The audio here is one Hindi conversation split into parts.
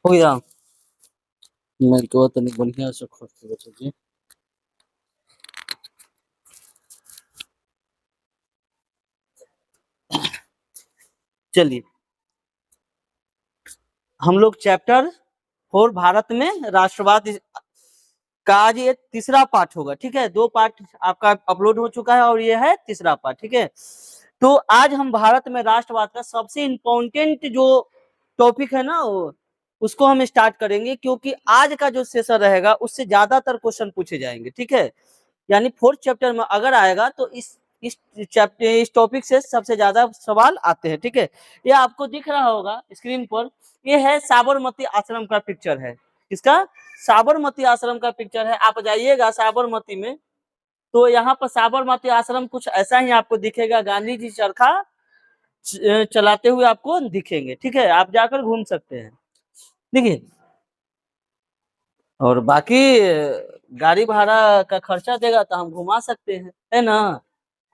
हो गया। मेरे को तो नहीं बढ़िया से खोज के बचा जी। चलिए, हम लोग चैप्टर 4 भारत में राष्ट्रवाद का आज ये तीसरा पार्ट होगा। ठीक है, 2 पार्ट आपका अपलोड हो चुका है और ये है तीसरा पार्ट। ठीक है, तो आज हम भारत में राष्ट्रवाद का सबसे इम्पोर्टेंट जो टॉपिक है ना उसको हम स्टार्ट करेंगे, क्योंकि आज का जो सेशन रहेगा उससे ज्यादातर क्वेश्चन पूछे जाएंगे। ठीक है, यानी 4th चैप्टर में अगर आएगा तो इस चैप्टर इस टॉपिक से सबसे ज्यादा सवाल आते हैं। ठीक है, ये आपको दिख रहा होगा स्क्रीन पर, ये है साबरमती आश्रम का पिक्चर है। किसका? साबरमती आश्रम का पिक्चर है। आप जाइएगा साबरमती में तो यहाँ पर साबरमती आश्रम कुछ ऐसा ही आपको दिखेगा, गांधी जी चरखा चलाते हुए आपको दिखेंगे। ठीक है, आप जाकर घूम सकते हैं। देखिए, और बाकी गाड़ी भाड़ा का खर्चा देगा तो हम घुमा सकते हैं, है ना,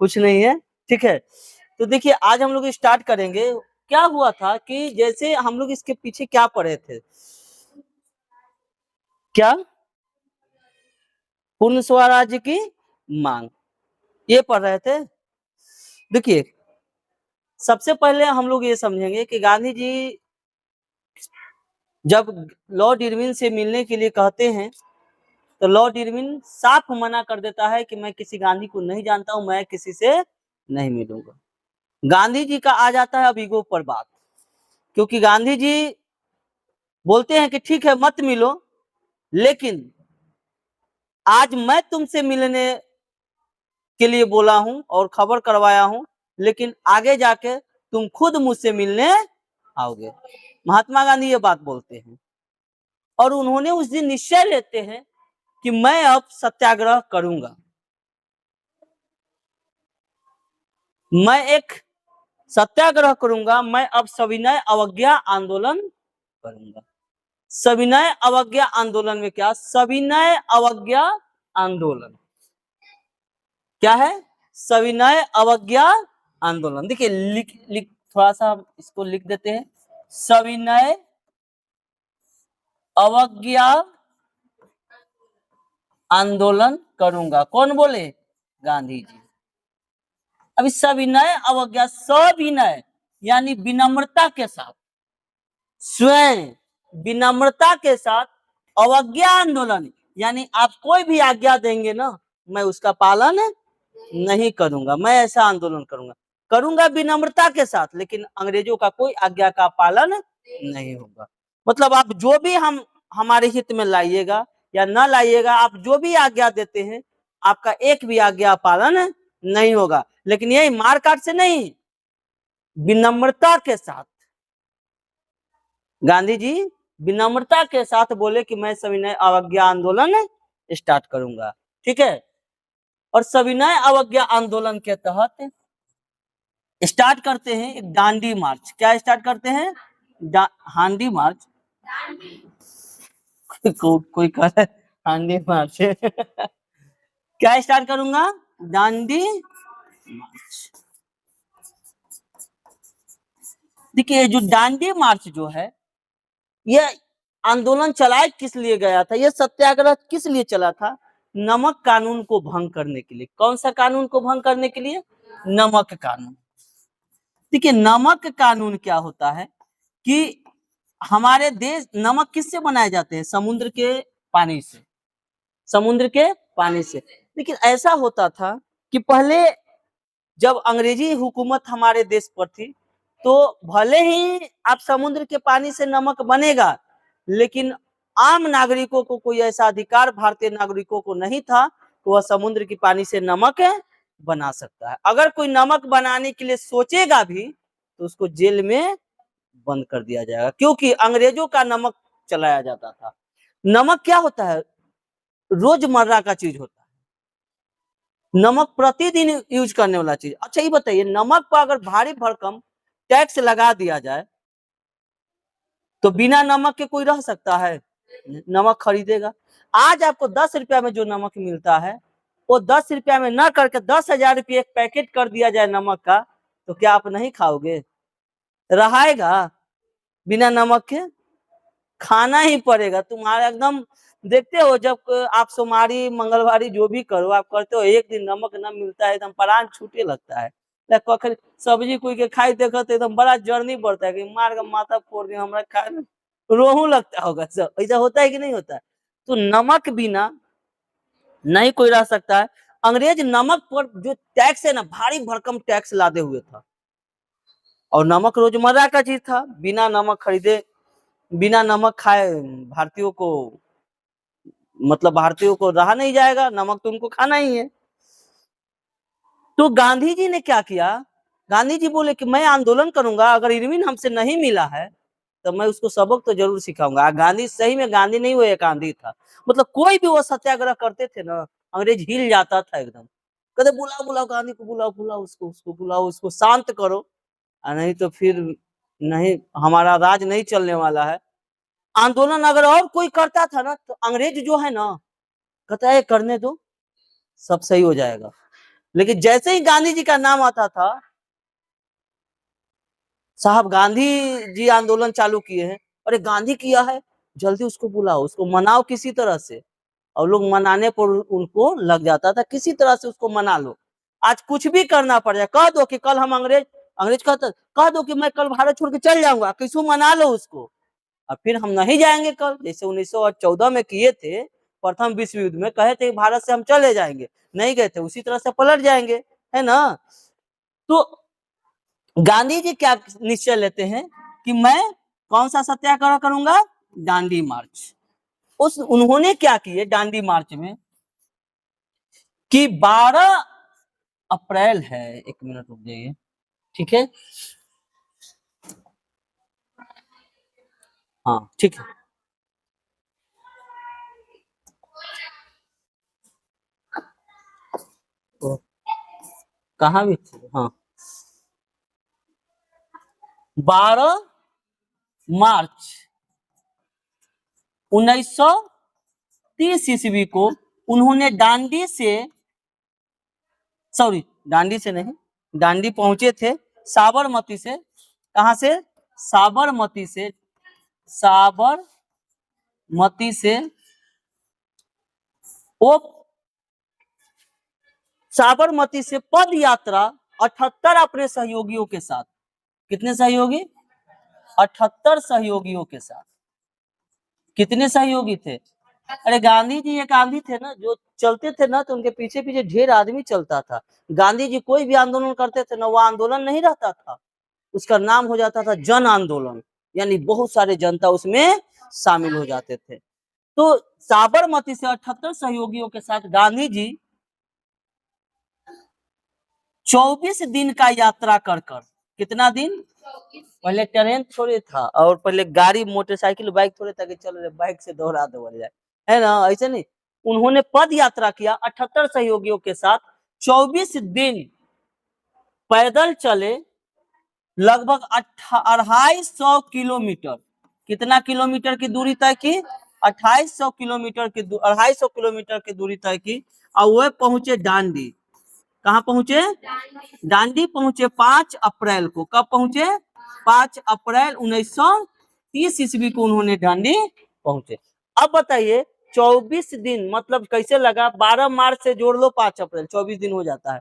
कुछ नहीं है। ठीक है, तो देखिए आज हम लोग स्टार्ट करेंगे। क्या हुआ था कि जैसे हम लोग इसके पीछे क्या पढ़े थे, क्या पूर्ण स्वराज्य की मांग, ये पढ़ रहे थे। देखिए, सबसे पहले हम लोग ये समझेंगे कि गांधी जी जब लॉर्ड इरविन से मिलने के लिए कहते हैं तो लॉर्ड इरविन साफ मना कर देता है कि मैं किसी गांधी को नहीं जानता हूं, मैं किसी से नहीं मिलूंगा। गांधी जी का आ जाता है अब ईगो पर बात, क्योंकि गांधी जी बोलते हैं कि ठीक है मत मिलो, लेकिन आज मैं तुमसे मिलने के लिए बोला हूं और खबर करवाया हूं, लेकिन आगे जाके तुम खुद मुझसे मिलने आओगे। महात्मा गांधी ये बात बोलते हैं और उन्होंने उस दिन निश्चय लेते हैं कि मैं अब सत्याग्रह करूंगा, मैं एक सत्याग्रह करूंगा, मैं अब सविनय अवज्ञा आंदोलन करूंगा। सविनय अवज्ञा आंदोलन में क्या? सविनय अवज्ञा आंदोलन क्या है? सविनय अवज्ञा आंदोलन। देखिए लिख थोड़ा सा इसको लिख देते हैं, सविनय अवज्ञा आंदोलन करूंगा। कौन बोले? गांधी जी। अभी सविनय अवज्ञा, सविनय यानी विनम्रता के साथ, स्वयं विनम्रता के साथ, अवज्ञा आंदोलन यानी आप कोई भी आज्ञा देंगे ना मैं उसका पालन नहीं करूंगा, मैं ऐसा आंदोलन करूंगा, करूंगा विनम्रता के साथ, लेकिन अंग्रेजों का कोई आज्ञा का पालन नहीं होगा। मतलब आप जो भी हम हमारे हित में लाइएगा या ना लाइएगा, आप जो भी आज्ञा देते हैं आपका एक भी आज्ञा पालन नहीं होगा, लेकिन यही मार काट से नहीं, विनम्रता के साथ। गांधी जी विनम्रता के साथ बोले कि मैं सविनय अवज्ञा आंदोलन स्टार्ट करूंगा। ठीक है, और सविनय अवज्ञा आंदोलन के तहत स्टार्ट करते हैं एक डांडी मार्च। क्या स्टार्ट करते हैं? हांडी मार्च। कोई कह रहा है हांडी मार्च क्या स्टार्ट करूंगा? डांडी मार्च। देखिए जो डांडी मार्च जो है, यह आंदोलन चलाया किस लिए गया था, यह सत्याग्रह किस लिए चला था? नमक कानून को भंग करने के लिए। कौन सा कानून को भंग करने के लिए? नमक कानून। देखिए नमक कानून क्या होता है कि हमारे देश नमक किससे बनाए जाते हैं? समुद्र के पानी से, समुद्र के पानी से। लेकिन ऐसा होता था कि पहले जब अंग्रेजी हुकूमत हमारे देश पर थी तो भले ही आप समुद्र के पानी से नमक बनेगा, लेकिन आम नागरिकों को कोई ऐसा अधिकार भारतीय नागरिकों को नहीं था कि वह समुद्र के पानी से नमक बना सकता है। अगर कोई नमक बनाने के लिए सोचेगा भी तो उसको जेल में बंद कर दिया जाएगा, क्योंकि अंग्रेजों का नमक चलाया जाता था। नमक क्या होता है? रोजमर्रा का चीज होता है, नमक प्रतिदिन यूज करने वाला चीज। अच्छा ये बताइए, नमक पर अगर भारी भरकम टैक्स लगा दिया जाए तो बिना नमक के कोई रह सकता है? नमक खरीदेगा। आज आपको 10 रुपया में जो नमक मिलता है वो 10 रुपया में ना करके 10,000 रुपये एक पैकेट कर दिया जाए नमक का, तो क्या आप नहीं खाओगे? रहाएगा बिना नमक के? खाना ही पड़ेगा तुम्हारा एकदम। देखते हो जब आप सोमवारी मंगलवारी जो भी करो आप करते हो, एक दिन नमक न मिलता है एकदम प्राण छूटे लगता है। कखन सब्जी कोई के खाई देखो तो एकदम बड़ा जर्नी पड़ता है कि मार के माथा फोड़ दिया हमरा खाए में रोहू लगता होगा सब, ऐसा होता है कि नहीं होता है? तो नमक बिना नहीं कोई रह सकता है। अंग्रेज नमक पर जो टैक्स है ना, भारी भरकम टैक्स लादे हुए था, और नमक रोजमर्रा का चीज था, बिना नमक खरीदे बिना नमक खाए भारतीयों को, मतलब भारतीयों को रहा नहीं जाएगा, नमक तो उनको खाना ही है। तो गांधी जी ने क्या किया, गांधी जी बोले कि मैं आंदोलन करूंगा, अगर इरविन हमसे नहीं मिला है तो मैं उसको सबक तो जरूर सिखाऊंगा। गांधी सही में गांधी नहीं, वो एक गांधी था। मतलब कोई भी वो सत्याग्रह करते थे ना, अंग्रेज हिल जाता था एकदम। कहते बुलाओ बुलाओ गांधी को, बुलाओ बुलाओ उसको बुलाओ, उसको शांत करो, नहीं तो फिर नहीं, हमारा राज नहीं चलने वाला है। आंदोलन अगर और कोई करता था ना तो अंग्रेज जो है ना कहता है करने दो, सब सही हो जाएगा। लेकिन जैसे ही गांधी जी का नाम आता था, साहब गांधी जी आंदोलन चालू किए हैं, अरे गांधी किया है, जल्दी उसको बुलाओ, उसको मनाओ किसी तरह से। और लोग मनाने पर उनको लग जाता था, किसी तरह से उसको मना लो, आज कुछ भी करना पड़ जाए, कह दो कि कल हम अंग्रेज अंग्रेज कहता, कह दो कि मैं कल भारत छोड़ के चल जाऊंगा, किसको मना लो उसको, और फिर हम नहीं जाएंगे कल, जैसे 1914 में किए थे, प्रथम विश्व युद्ध में कहे थे भारत से हम चले जाएंगे, नहीं गए थे, उसी तरह से पलट जाएंगे, है ना। तो गांधी जी क्या निश्चय लेते हैं कि मैं कौन सा सत्याग्रह करूंगा, दांडी मार्च। उस उन्होंने क्या किए दांडी मार्च में कि 12 अप्रैल है, एक मिनट रुक जाइए, ठीक है, हाँ ठीक है, तो कहाँ भी थे, हाँ 12 मार्च 1930 ईस्वी को उन्होंने दांडी से, सॉरी दांडी से नहीं, दांडी पहुंचे थे साबरमती से, कहां से, साबरमती से, साबरमती से वो साबरमती से पद यात्रा 78 अपने सहयोगियों के साथ, कितने सहयोगी, 78 सहयोगियों के साथ। कितने सहयोगी थे, अरे गांधी जी एक आंधी थे ना, जो चलते थे ना तो उनके पीछे पीछे ढेर आदमी चलता था। गांधी जी कोई भी आंदोलन करते थे ना, वो आंदोलन नहीं रहता था, उसका नाम हो जाता था जन आंदोलन, यानी बहुत सारे जनता उसमें शामिल हो जाते थे। तो साबरमती से 78 सहयोगियों के साथ गांधी जी 24 दिन का यात्रा कर कर, कितना दिन, पहले ट्रेन थोड़े था, और पहले गाड़ी मोटरसाइकिल बाइक थोड़े था कि चलो बाइक से दौड़ा दौड़ जाए, है ना, ऐसे नहीं। उन्होंने पद यात्रा किया 78 सहयोगियों के साथ, 24 दिन पैदल चले, लगभग 250 किलोमीटर, कितना किलोमीटर की दूरी तय की, 2800 किलोमीटर की 250 किलोमीटर की दूरी तय की, और वह पहुंचे दांडी। कहाँ पहुंचे, दांडी पहुंचे 5 अप्रैल को, कब पहुंचे, 5 अप्रैल 1930 ईस्वी को उन्होंने दांडी पहुंचे। अब बताइए 24 दिन मतलब कैसे लगा, 12 मार्च से जोड़ लो 5 अप्रैल, 24 दिन हो जाता है,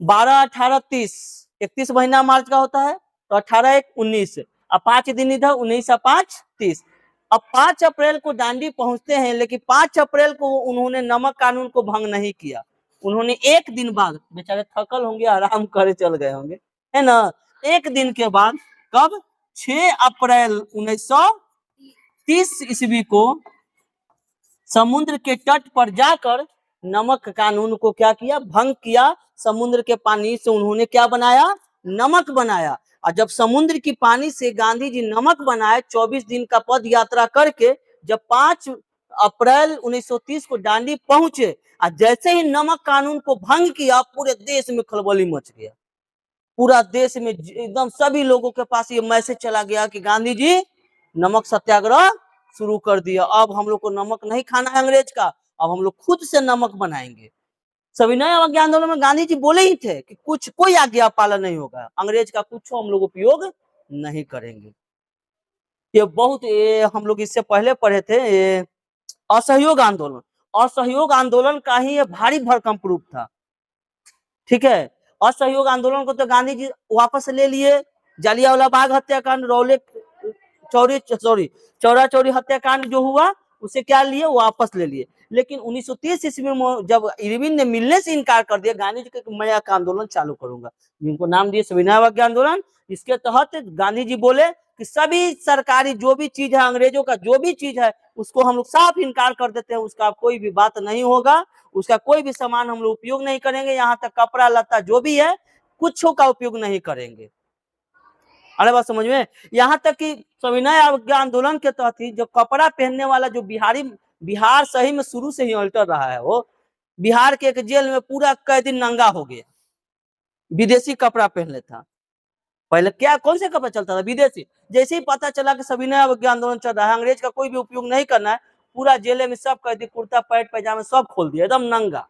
12 18 30, 31 महीना मार्च का होता है, तो 18 1 19, अब 5 दिन इधर, 19 5 30। अब 5 अप्रैल को दांडी पहुंचते हैं, लेकिन 5 अप्रैल को उन्होंने नमक कानून को भंग नहीं किया, उन्होंने एक दिन बाद, बेचारे थकल होंगे आराम करे चल गए होंगे, है ना, एक दिन के बाद, कब, 6 अप्रैल 1930 ईस्वी को समुद्र के तट पर जाकर नमक कानून को क्या किया, भंग किया, समुद्र के पानी से उन्होंने क्या बनाया, नमक बनाया। और जब समुद्र की पानी से गांधी जी नमक बनाए, 24 दिन का पद यात्रा करके जब 5 अप्रैल 1930 को दांडी पहुंचे, और जैसे ही नमक कानून को भंग किया, पूरे देश में खलबली मच गया, पूरा देश में एकदम सभी लोगों के पास ये मैसेज चला गया कि गांधी जी नमक सत्याग्रह शुरू कर दिया, अब हम लोग को नमक नहीं खाना है अंग्रेज का, अब हम लोग खुद से नमक बनाएंगे। सविनय अवज्ञा आंदोलन में गांधी जी बोले ही थे कि कुछ कोई आज्ञा पालन नहीं होगा, अंग्रेज का कुछ हम लोग उपयोग नहीं करेंगे। ये हम लोग इससे पहले पढ़े थे, ये असहयोग आंदोलन। असहयोग आंदोलन का ही ये भारी भरकम प्रूफ था। ठीक है, असहयोग आंदोलन को तो गांधी जी वापस ले लिए। जालियांवाला बाग हत्याकांड, रौले चौरा चौरी हत्याकांड जो हुआ उसे क्या लिए, वापस ले लिए। लेकिन 1930 ईस्वी में जब इरविन ने मिलने से इनकार कर दिया, गांधी जी के मैं एक आंदोलन चालू करूंगा, जिनको नाम दिए सविनय अवज्ञा आंदोलन। इसके तहत गांधी जी बोले कि सभी सरकारी जो भी चीज है, अंग्रेजों का जो भी चीज है, उसको हम लोग साफ इनकार कर देते हैं, उसका कोई भी बात नहीं होगा, उसका कोई भी सामान हम लोग उपयोग नहीं करेंगे, यहाँ तक कपड़ा लत्ता जो भी है कुछ का उपयोग नहीं करेंगे। अरे बात समझ में, यहाँ तक कि सविनय अवज्ञा आंदोलन के तहत ही जो कपड़ा पहनने वाला जो बिहार सही में शुरू से ही अल्टर रहा है, वो बिहार के एक जेल में पूरा कैदी नंगा हो गया, विदेशी कपड़ा पहन लेता। पहले क्या कौन से कपड़ा चलता था, विदेशी। जैसे ही पता चला कि सविनय अवज्ञा आंदोलन चल रहा है, अंग्रेज का कोई भी उपयोग नहीं करना है, पूरा जेल में सब कैदी कुर्ता पैंट पैजामा सब खोल दिया, एकदम नंगा।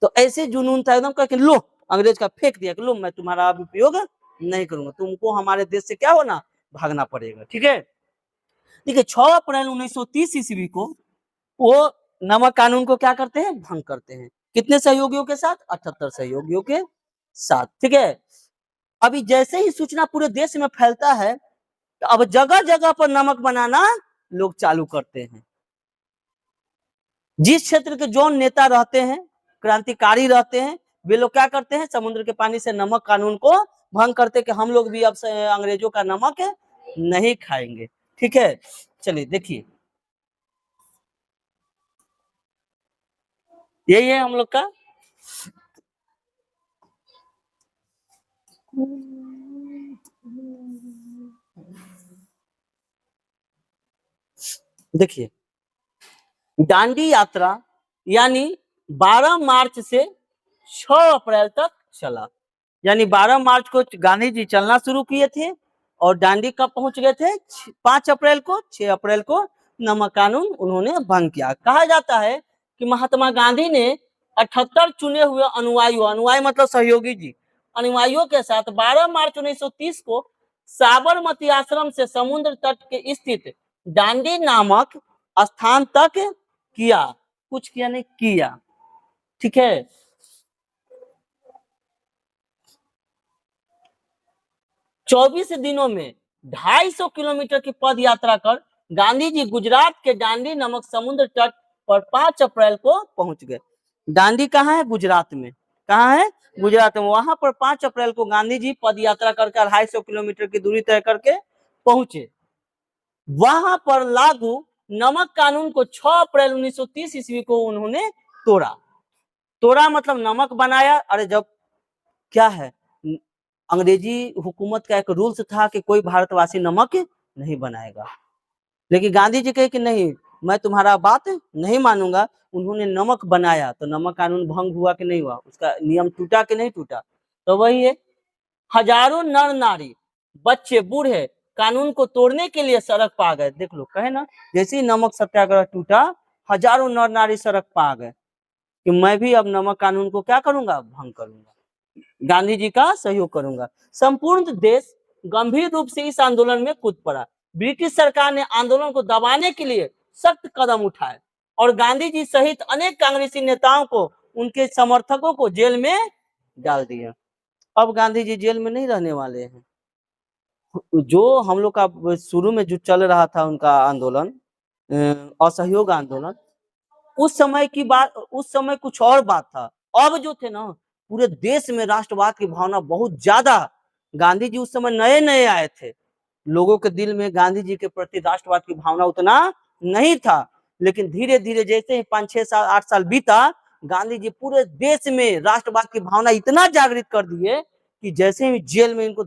तो ऐसे जुनून था एकदम, करके लो अंग्रेज का फेंक दिया कि लो मैं तुम्हारा उपयोग नहीं करूंगा, तुमको हमारे देश से क्या होना, भागना पड़ेगा। ठीक है, देखिए 6 अप्रैल 1930 ईस्वी को वो नमक कानून को क्या करते हैं, भंग करते हैं। कितने सहयोगियों के साथ, 78 सहयोगियों के साथ। ठीक है, अभी जैसे ही सूचना पूरे देश में फैलता है, तो अब जगह जगह पर नमक बनाना लोग चालू करते हैं। जिस क्षेत्र के जो नेता रहते हैं, क्रांतिकारी रहते हैं, वे लोग क्या करते हैं, समुद्र के पानी से नमक कानून को भंग करते कि हम लोग भी अब से अंग्रेजों का नमक नहीं खाएंगे। ठीक है, चलिए देखिए, यही है हम लोग का। देखिए, दांडी यात्रा यानी 12 मार्च से 6 अप्रैल तक चला। यानी 12 मार्च को गांधी जी चलना शुरू किए थे, और दांडी कब पहुंच गए थे, 5 अप्रैल को। 6 अप्रैल को नमक कानून उन्होंने भंग किया। कहा जाता है कि महात्मा गांधी ने 78 चुने हुए अनुयायियों, अनुयायी मतलब सहयोगी जी, अनुयायियों के साथ 12 मार्च 1930 को साबरमती आश्रम से समुद्र तट के स्थित दांडी नामक स्थान तक किया, कुछ किया नहीं किया। ठीक है, 24 दिनों में 250 किलोमीटर की पद यात्रा कर गांधी जी गुजरात के दांडी नमक समुद्र तट पर 5 अप्रैल को पहुंच गए। दांडी कहाँ है, गुजरात में। कहाँ है, गुजरात में। वहां पर 5 अप्रैल को गांधी जी पद यात्रा करके 250 किलोमीटर की दूरी तय करके पहुंचे। वहां पर लागू नमक कानून को 6 अप्रैल 1930 ईस्वी को उन्होंने तोड़ा। तोड़ा मतलब नमक बनाया। अरे जब क्या है, अंग्रेजी हुकूमत का एक रूल्स था कि कोई भारतवासी नमक नहीं बनाएगा, लेकिन गांधी जी कहे कि नहीं, मैं तुम्हारा बात नहीं मानूंगा। उन्होंने नमक बनाया, तो नमक कानून भंग हुआ कि नहीं हुआ, उसका नियम टूटा कि नहीं टूटा। तो वही है, हजारों नर नारी बच्चे बूढ़े कानून को तोड़ने के लिए सड़क पर आ गए। देख लो, कहे ना, जैसे ही नमक सत्याग्रह टूटा, हजारों नर नारी सड़क पर आ गए कि मैं भी अब नमक कानून को क्या करूंगा, भंग करूंगा, गांधी जी का सहयोग करूंगा। संपूर्ण देश गंभीर रूप से इस आंदोलन में कूद पड़ा। ब्रिटिश सरकार ने आंदोलन को दबाने के लिए सख्त कदम उठाए, और गांधी जी सहित अनेक कांग्रेसी नेताओं को, उनके समर्थकों को जेल में डाल दिया। अब गांधी जी जेल में नहीं रहने वाले हैं। जो हम लोग का शुरू में जो चल रहा था उनका आंदोलन, असहयोग आंदोलन, उस समय की बात, उस समय कुछ और बात था। अब जो थे ना, पूरे देश में राष्ट्रवाद की भावना बहुत ज्यादा। गांधी जी उस समय नए नए आए थे, लोगों के दिल में गांधी जी के प्रति राष्ट्रवाद की भावना उतना नहीं था। लेकिन धीरे धीरे जैसे ही 5-6 साल 8 साल बीता, गांधी जी पूरे देश में राष्ट्रवाद की भावना इतना जागृत कर दिए कि जैसे ही जेल में इनको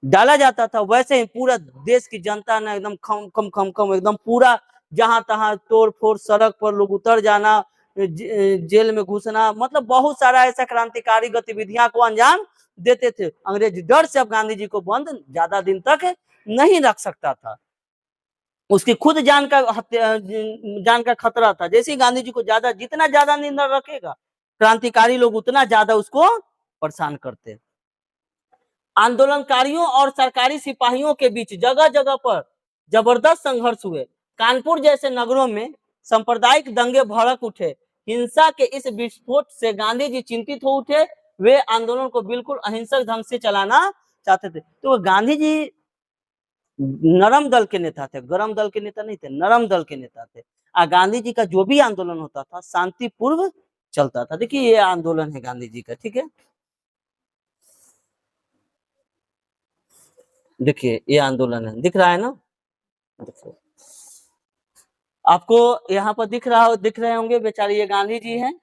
डाला जाता था, वैसे ही पूरा देश की जनता ने एकदम खम खम खम खम एकदम पूरा जहां तहां तोड़ फोड़, सड़क पर लोग उतर जाना, जेल में घुसना, मतलब बहुत सारा ऐसा क्रांतिकारी गतिविधियां को अंजाम देते थे। अंग्रेज डर से अब गांधी जी को बंद ज्यादा दिन तक नहीं रख सकता था। उसकी खुद जान का खतरा था। जैसे ही गांधी जी को जितना ज्यादा निंदा रखेगा, क्रांतिकारी लोग उतना ज्यादा उसको परेशान करते। आंदोलनकारियों और सरकारी सिपाहियों के बीच जगह जगह पर जबरदस्त संघर्ष हुए। कानपुर जैसे नगरों में सांप्रदायिक दंगे भड़क उठे। हिंसा के इस विस्फोट से गांधी जी चिंतित हो उठे। वे आंदोलन को बिल्कुल अहिंसक ढंग से चलाना चाहते थे। तो गांधी जी नरम दल के नेता थे, गरम दल के नेता नहीं थे, नरम दल के नेता थे। गांधी जी का जो भी आंदोलन होता था शांतिपूर्व चलता था। देखिए ये आंदोलन है गांधी जी का, ठीक है। देखिए ये आंदोलन है, दिख रहा है ना, देखिए आपको यहाँ पर दिख रहे होंगे बेचारे ये गांधी जी हैं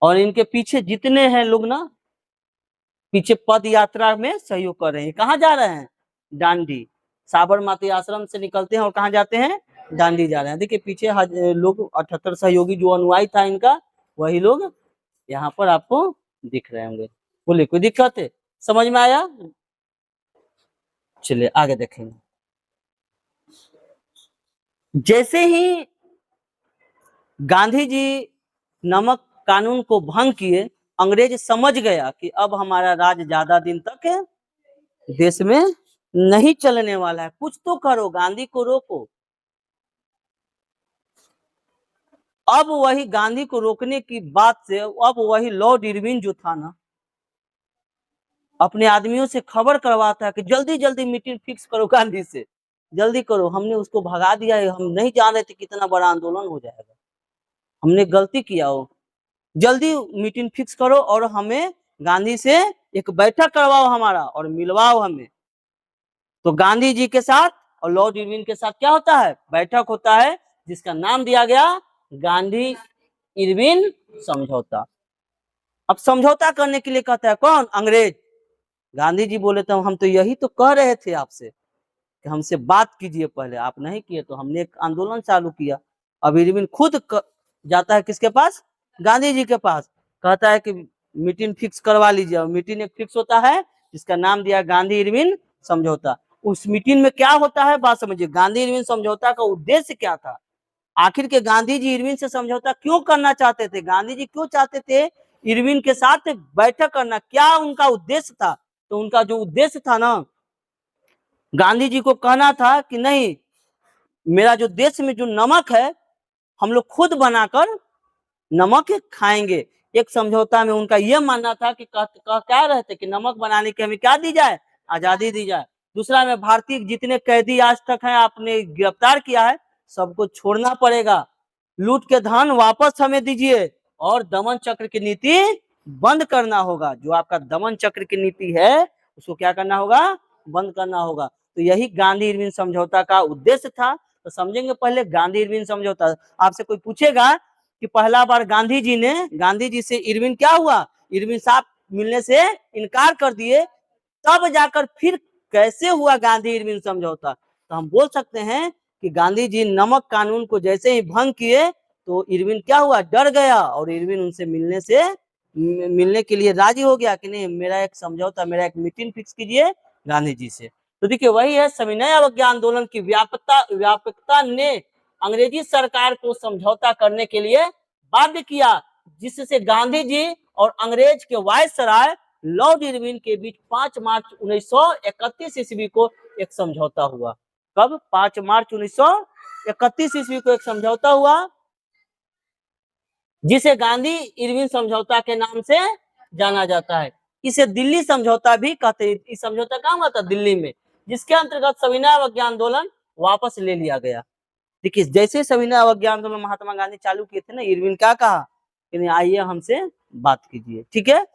और इनके पीछे जितने हैं लोग ना, पीछे पद यात्रा में सहयोग कर रहे हैं। कहाँ जा रहे हैं? डांडी। साबरमती आश्रम से निकलते हैं और कहाँ जाते हैं? डांडी जा रहे हैं। देखिए पीछे लोग 78 सहयोगी जो अनुयायी था इनका, वही लोग यहाँ पर आपको दिख रहे होंगे। बोलिए कोई दिक्कत है? समझ में आया? चलिए आगे देखेंगे। जैसे ही गांधी जी नमक कानून को भंग किए, अंग्रेज समझ गया कि अब हमारा राज ज्यादा दिन तक देश में नहीं चलने वाला है। कुछ तो करो, गांधी को रोको। अब वही गांधी को रोकने की बात से अब वही लॉर्ड इरविन जो था ना, अपने आदमियों से खबर करवाता है कि जल्दी जल्दी मीटिंग फिक्स करो गांधी से, जल्दी करो, हमने उसको भगा दिया है, हम नहीं जान रहे थे कितना बड़ा आंदोलन हो जाएगा, हमने गलती किया हो, जल्दी मीटिंग फिक्स करो और हमें गांधी से एक बैठक करवाओ हमारा और मिलवाओ हमें। तो गांधी जी के साथ और लॉर्ड इरविन के साथ क्या होता है? बैठक होता है, जिसका नाम दिया गया गांधी इरविन समझौता। अब समझौता करने के लिए कहता है कौन? अंग्रेज। गांधी जी बोले तो हम तो यही तो कह रहे थे आपसे कि हमसे बात कीजिए पहले, आप नहीं किए तो हमने एक आंदोलन चालू किया। अब इरविन खुद जाता है किसके पास? गांधी जी के पास, कहता है कि मीटिंग फिक्स करवा लीजिए। मीटिंग एक फिक्स होता है जिसका नाम दिया गांधी इरविन समझौता। उस मीटिंग में क्या होता है बात समझिए। गांधी इरविन समझौता का उद्देश्य क्या था? आखिर के गांधी जी इरविन से समझौता क्यों करना चाहते थे? गांधी जी क्यों चाहते थे इरविन के साथ बैठक करना? क्या उनका उद्देश्य था? तो उनका जो उद्देश्य था ना, गांधी जी को कहना था कि नहीं, मेरा जो देश में जो नमक है हम लोग खुद बनाकर नमक खाएंगे। एक समझौता में उनका यह मानना था कि क्या रहते कि नमक बनाने की हमें क्या दी जाए? आजादी दी जाए। दूसरा में भारतीय जितने कैदी आज तक हैं आपने गिरफ्तार किया है, सबको छोड़ना पड़ेगा। लूट के धन वापस हमें दीजिए और दमन चक्र की नीति बंद करना होगा। जो आपका दमन चक्र की नीति है उसको क्या करना होगा? बंद करना होगा। तो यही गांधी इरविन समझौता का उद्देश्य था। तो समझेंगे पहले गांधी इरविन समझौता। आपसे कोई पूछेगा कि पहला बार गांधी जी से इरविन क्या हुआ, इरविन साहब मिलने से इनकार कर दिए, तब जाकर फिर कैसे हुआ गांधी इरविन समझौता? तो हम बोल सकते हैं कि गांधी जी नमक कानून को जैसे ही भंग किए तो इरविन क्या हुआ? डर गया और इरविन उनसे मिलने के लिए राजी हो गया कि नहीं, मेरा एक समझौता, मेरा एक मीटिंग फिक्स कीजिए गांधी जी से। तो देखिए वही है, सविनय अवज्ञा आंदोलन की व्यापकता ने अंग्रेजी सरकार को समझौता करने के लिए बाध्य किया, जिससे गांधी जी और अंग्रेज के वायसराय लॉर्ड इरविन के बीच 5 मार्च 1931 ईस्वी को एक समझौता हुआ। कब? 5 मार्च 1931 ईस्वी को एक समझौता हुआ, जिसे गांधी इरविन समझौता के नाम से जाना जाता है। इसे दिल्ली समझौता भी कहते हैं। इस समझौता कहाँ हुआ था? दिल्ली में, जिसके अंतर्गत सविनय अवज्ञा आंदोलन वापस ले लिया गया। देखिए जैसे सविनय अवज्ञा आंदोलन महात्मा गांधी चालू किए थे ना, इरविन क्या कहा कि आइए हमसे बात कीजिए, ठीक है।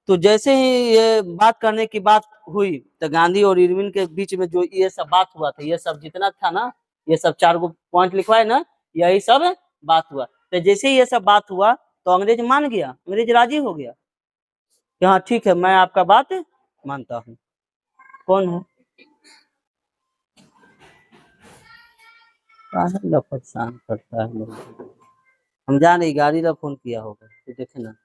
तो जैसे ही ये बात करने की बात हुई तो गांधी और इरविन के बीच में जो ये सब बात हुआ था, ये सब जितना था ना, ये सब 4 गो पॉइंट लिखवाए ना, यही सब बात हुआ। तो जैसे ही ये सब बात हुआ तो अंग्रेज मान गया, अंग्रेज राजी हो गया कि हाँ ठीक है, मैं आपका बात मानता हूँ। कौन है? परेशान करता है लोग। हम जान रही गाड़ी का फोन किया होगा, तो देखे ना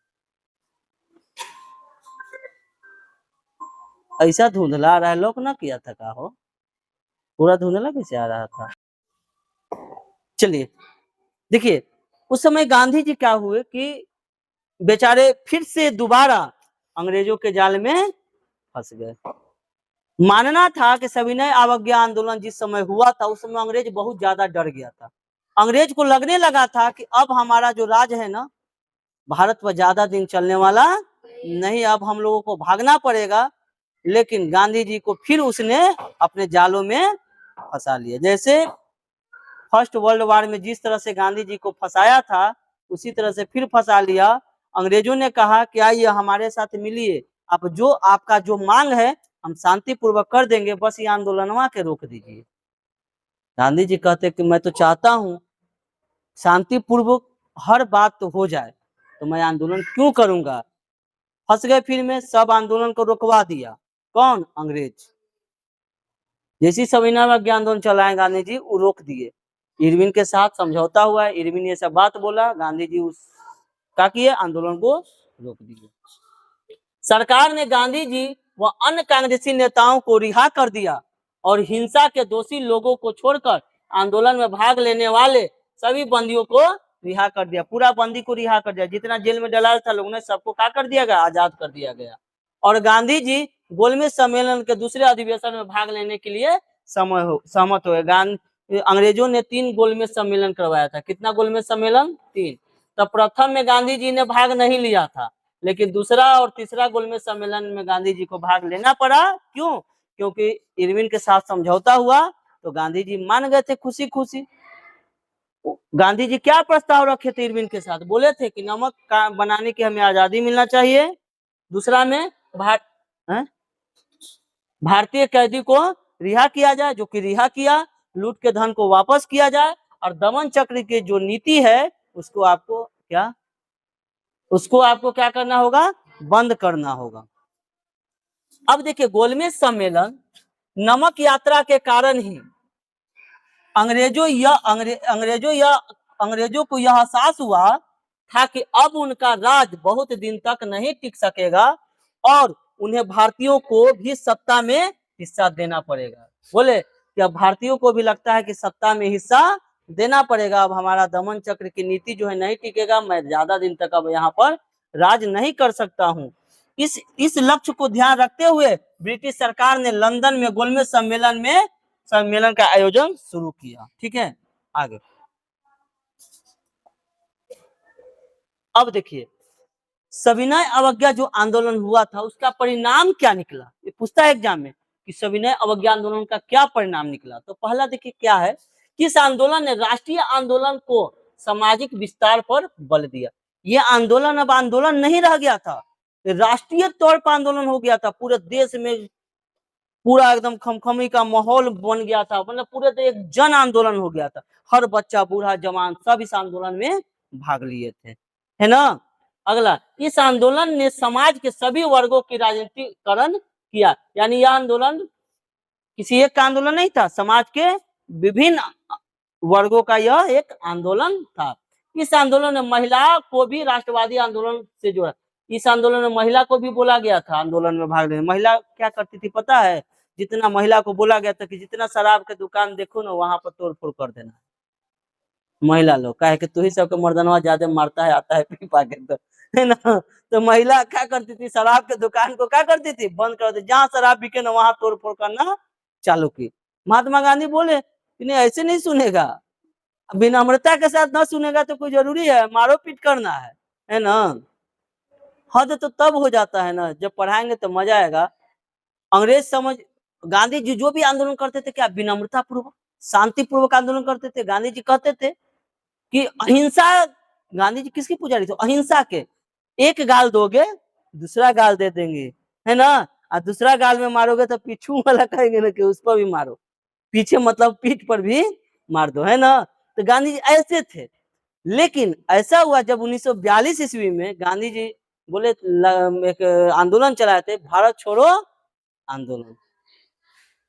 ऐसा धुंधला रहा है। लोग ना किया था का हो, पूरा धुंधला कैसे आ रहा था। चलिए देखिए उस समय गांधी जी क्या हुए कि बेचारे फिर से दोबारा अंग्रेजों के जाल में फंस गए। मानना था कि सविनय अवज्ञा आंदोलन जिस समय हुआ था उस समय अंग्रेज बहुत ज्यादा डर गया था। अंग्रेज को लगने लगा था कि अब हमारा जो राज है ना भारत पर ज्यादा दिन चलने वाला नहीं, अब हम लोगों को भागना पड़ेगा। लेकिन गांधी जी को फिर उसने अपने जालों में फंसा लिया। जैसे फर्स्ट वर्ल्ड वार में जिस तरह से गांधी जी को फंसाया था उसी तरह से फिर फंसा लिया। अंग्रेजों ने कहा कि आइए हमारे साथ मिलिए, अब जो आपका जो मांग है हम शांतिपूर्वक कर देंगे, बस ये आंदोलनवा के रोक दीजिए। गांधी जी कहते कि मैं तो चाहता हूँ शांतिपूर्वक हर बात तो हो जाए, तो मैं आंदोलन क्यों करूंगा। फंस गए फिर में, सब आंदोलन को रोकवा दिया। कौन? अंग्रेज। जैसी सविनय अवज्ञा आंदोलन चलाए गांधी जी वो रोक दिए। इरविन के साथ समझौता हुआ है, इरविन ये सब बात बोला, गांधी जी उस क्या किए, आंदोलन को रोक दिए। सरकार ने गांधी जी व अन्य कांग्रेसी नेताओं को रिहा कर दिया और हिंसा के दोषी लोगों को छोड़कर आंदोलन में भाग लेने वाले सभी बंदियों को रिहा कर दिया। पूरा बंदी को रिहा कर दिया, जितना जेल में डला था लोगों ने सबको क्या कर दिया गया, आजाद कर दिया गया। और गांधी जी गोलमेज सम्मेलन के दूसरे अधिवेशन में भाग लेने के लिए सहमत हुए। अंग्रेजों ने 3 गोलमेज सम्मेलन करवाया था। कितना गोलमेज सम्मेलन? 3। तब प्रथम में गांधी जी ने भाग नहीं लिया था, लेकिन दूसरा और तीसरा गोलमेज सम्मेलन में गांधी जी को भाग लेना पड़ा। क्यों? क्योंकि इरविन के साथ समझौता हुआ तो गांधी जी मान गए थे खुशी खुशी। गांधी जी क्या प्रस्ताव रखे थे इरविन के साथ? बोले थे कि नमक का बनाने की हमें आजादी मिलना चाहिए, दूसरा में भारतीय कैदी को रिहा किया जाए, जो कि रिहा किया, लूट के धन को वापस किया जाए, और दमन चक्र की जो नीति है उसको आपको क्या करना होगा, बंद करना होगा। अब देखिए गोलमेज सम्मेलन नमक यात्रा के कारण ही अंग्रेजों को यह एहसास हुआ था कि अब उनका राज बहुत दिन तक नहीं टिक सकेगा और उन्हें भारतीयों को भी सत्ता में हिस्सा देना पड़ेगा। बोले कि अब भारतीयों को भी लगता है कि सत्ता में हिस्सा देना पड़ेगा, अब हमारा दमन चक्र की नीति जो है नहीं टिकेगा, मैं ज्यादा दिन तक अब यहाँ पर राज नहीं कर सकता हूँ। इस लक्ष्य को ध्यान रखते हुए ब्रिटिश सरकार ने लंदन में गोलमेज सम्मेलन का आयोजन शुरू किया। ठीक है, आगे अब देखिए सविनय अवज्ञा जो आंदोलन हुआ था उसका परिणाम क्या निकला, ये पूछता है एग्जाम में कि सविनय अवज्ञा आंदोलन का क्या परिणाम निकला। तो पहला देखिए क्या है कि इस आंदोलन ने राष्ट्रीय आंदोलन को सामाजिक विस्तार पर बल दिया। ये आंदोलन अब आंदोलन नहीं रह गया था, राष्ट्रीय तौर पर आंदोलन हो गया था। पूरे देश में पूरा एकदम खमखमी का माहौल बन गया था, मतलब पूरे एक जन आंदोलन हो गया था। हर बच्चा बूढ़ा जवान सब इस आंदोलन में भाग लिए थे, है ना। अगला, इस आंदोलन ने समाज के सभी वर्गों की राजनीतिकरण किया, यानी यह आंदोलन किसी एक का आंदोलन नहीं था, समाज के विभिन्न वर्गों का यह एक आंदोलन था। इस आंदोलन में महिला को भी राष्ट्रवादी आंदोलन से जोड़ा। इस आंदोलन में महिला को भी बोला गया था आंदोलन में भाग लेने। महिला क्या करती थी पता है? जितना महिला को बोला गया था कि जितना शराब के दुकान देखो ना वहां पर तोड़ फोड़ कर देना। महिला लोग कहे कि तू ही सबके मर्दनवा ज्यादा मारता है, आता है पी पा के, तो है ना। तो महिला क्या करती थी, शराब के दुकान को क्या करती थी, बंद कर दी। जहाँ शराब बिके ना वहां तोड़ फोड़ करना चालू की। महात्मा गांधी बोले कि नहीं ऐसे नहीं सुनेगा, विनम्रता के साथ ना सुनेगा तो कोई जरूरी है मारो पीट करना है ना। हद तो तब हो जाता है ना जब पढ़ाएंगे तो मजा आएगा। अंग्रेज समझ, गांधी जी जो भी आंदोलन करते थे क्या विनम्रता पूर्वक शांति पूर्वक आंदोलन करते थे। गांधी जी कहते थे कि अहिंसा, गांधी जी किसकी पुजारी थे? अहिंसा के। एक गाल दोगे दूसरा गाल दे देंगे, है ना। और दूसरा गाल में मारोगे तो पीछू वाला कहेंगे ना कि उस पर भी मारो, पीछे मतलब पीठ पर भी मार दो, है ना। तो गांधी जी ऐसे थे। लेकिन ऐसा हुआ जब 1942 ईस्वी में गांधी जी बोले एक आंदोलन चलाए थे, भारत छोड़ो आंदोलन।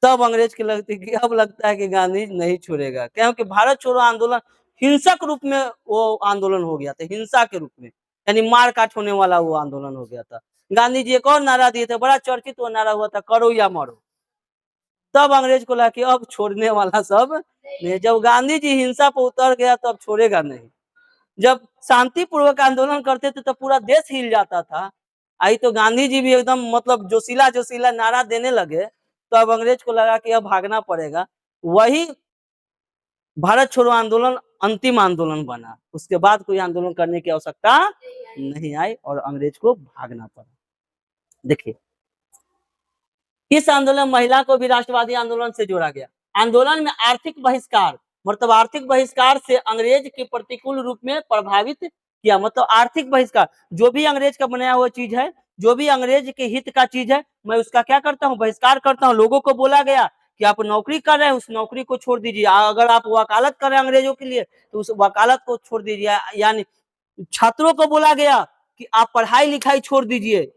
तब अंग्रेज की लगती कि अब लगता है कि गांधी नहीं छोड़ेगा, क्योंकि भारत छोड़ो आंदोलन हिंसक रूप में वो आंदोलन हो गया था, हिंसा के रूप में, यानी मार काट होने वाला वो आंदोलन हो गया था। गांधी जी एक और नारा दिए थे, बड़ा चर्चित वो नारा हुआ था, करो या मरो। तब अंग्रेज को लगा कि अब छोड़ने वाला सब नहीं। जब गांधी जी हिंसा पर उतर गया तो अब छोड़ेगा नहीं। जब शांतिपूर्वक आंदोलन करते थे तो पूरा देश हिल जाता था, आई तो गांधी जी भी एकदम मतलब जोशीला जोशीला नारा देने लगे, तो अब अंग्रेज को लगा कि अब भागना पड़ेगा। वही भारत छोड़ो आंदोलन अंतिम आंदोलन बना, उसके बाद कोई आंदोलन करने की आवश्यकता नहीं आई और अंग्रेज को भागना पड़ा। देखिए, इस आंदोलन महिला को भी राष्ट्रवादी आंदोलन से जोड़ा गया। आंदोलन में आर्थिक बहिष्कार, मतलब आर्थिक बहिष्कार से अंग्रेज के प्रतिकूल रूप में प्रभावित किया। मतलब आर्थिक बहिष्कार, जो भी अंग्रेज का बनाया हुआ चीज है, जो भी अंग्रेज के हित का चीज है, मैं उसका क्या करता हूँ, बहिष्कार करता हूँ। लोगों को बोला गया कि आप नौकरी कर रहे हैं, उस नौकरी को छोड़ दीजिए। अगर आप वकालत कर रहे हैं अंग्रेजों के लिए, तो उस वकालत को छोड़ दीजिए। यानी छात्रों को बोला गया कि आप पढ़ाई लिखाई छोड़ दीजिए।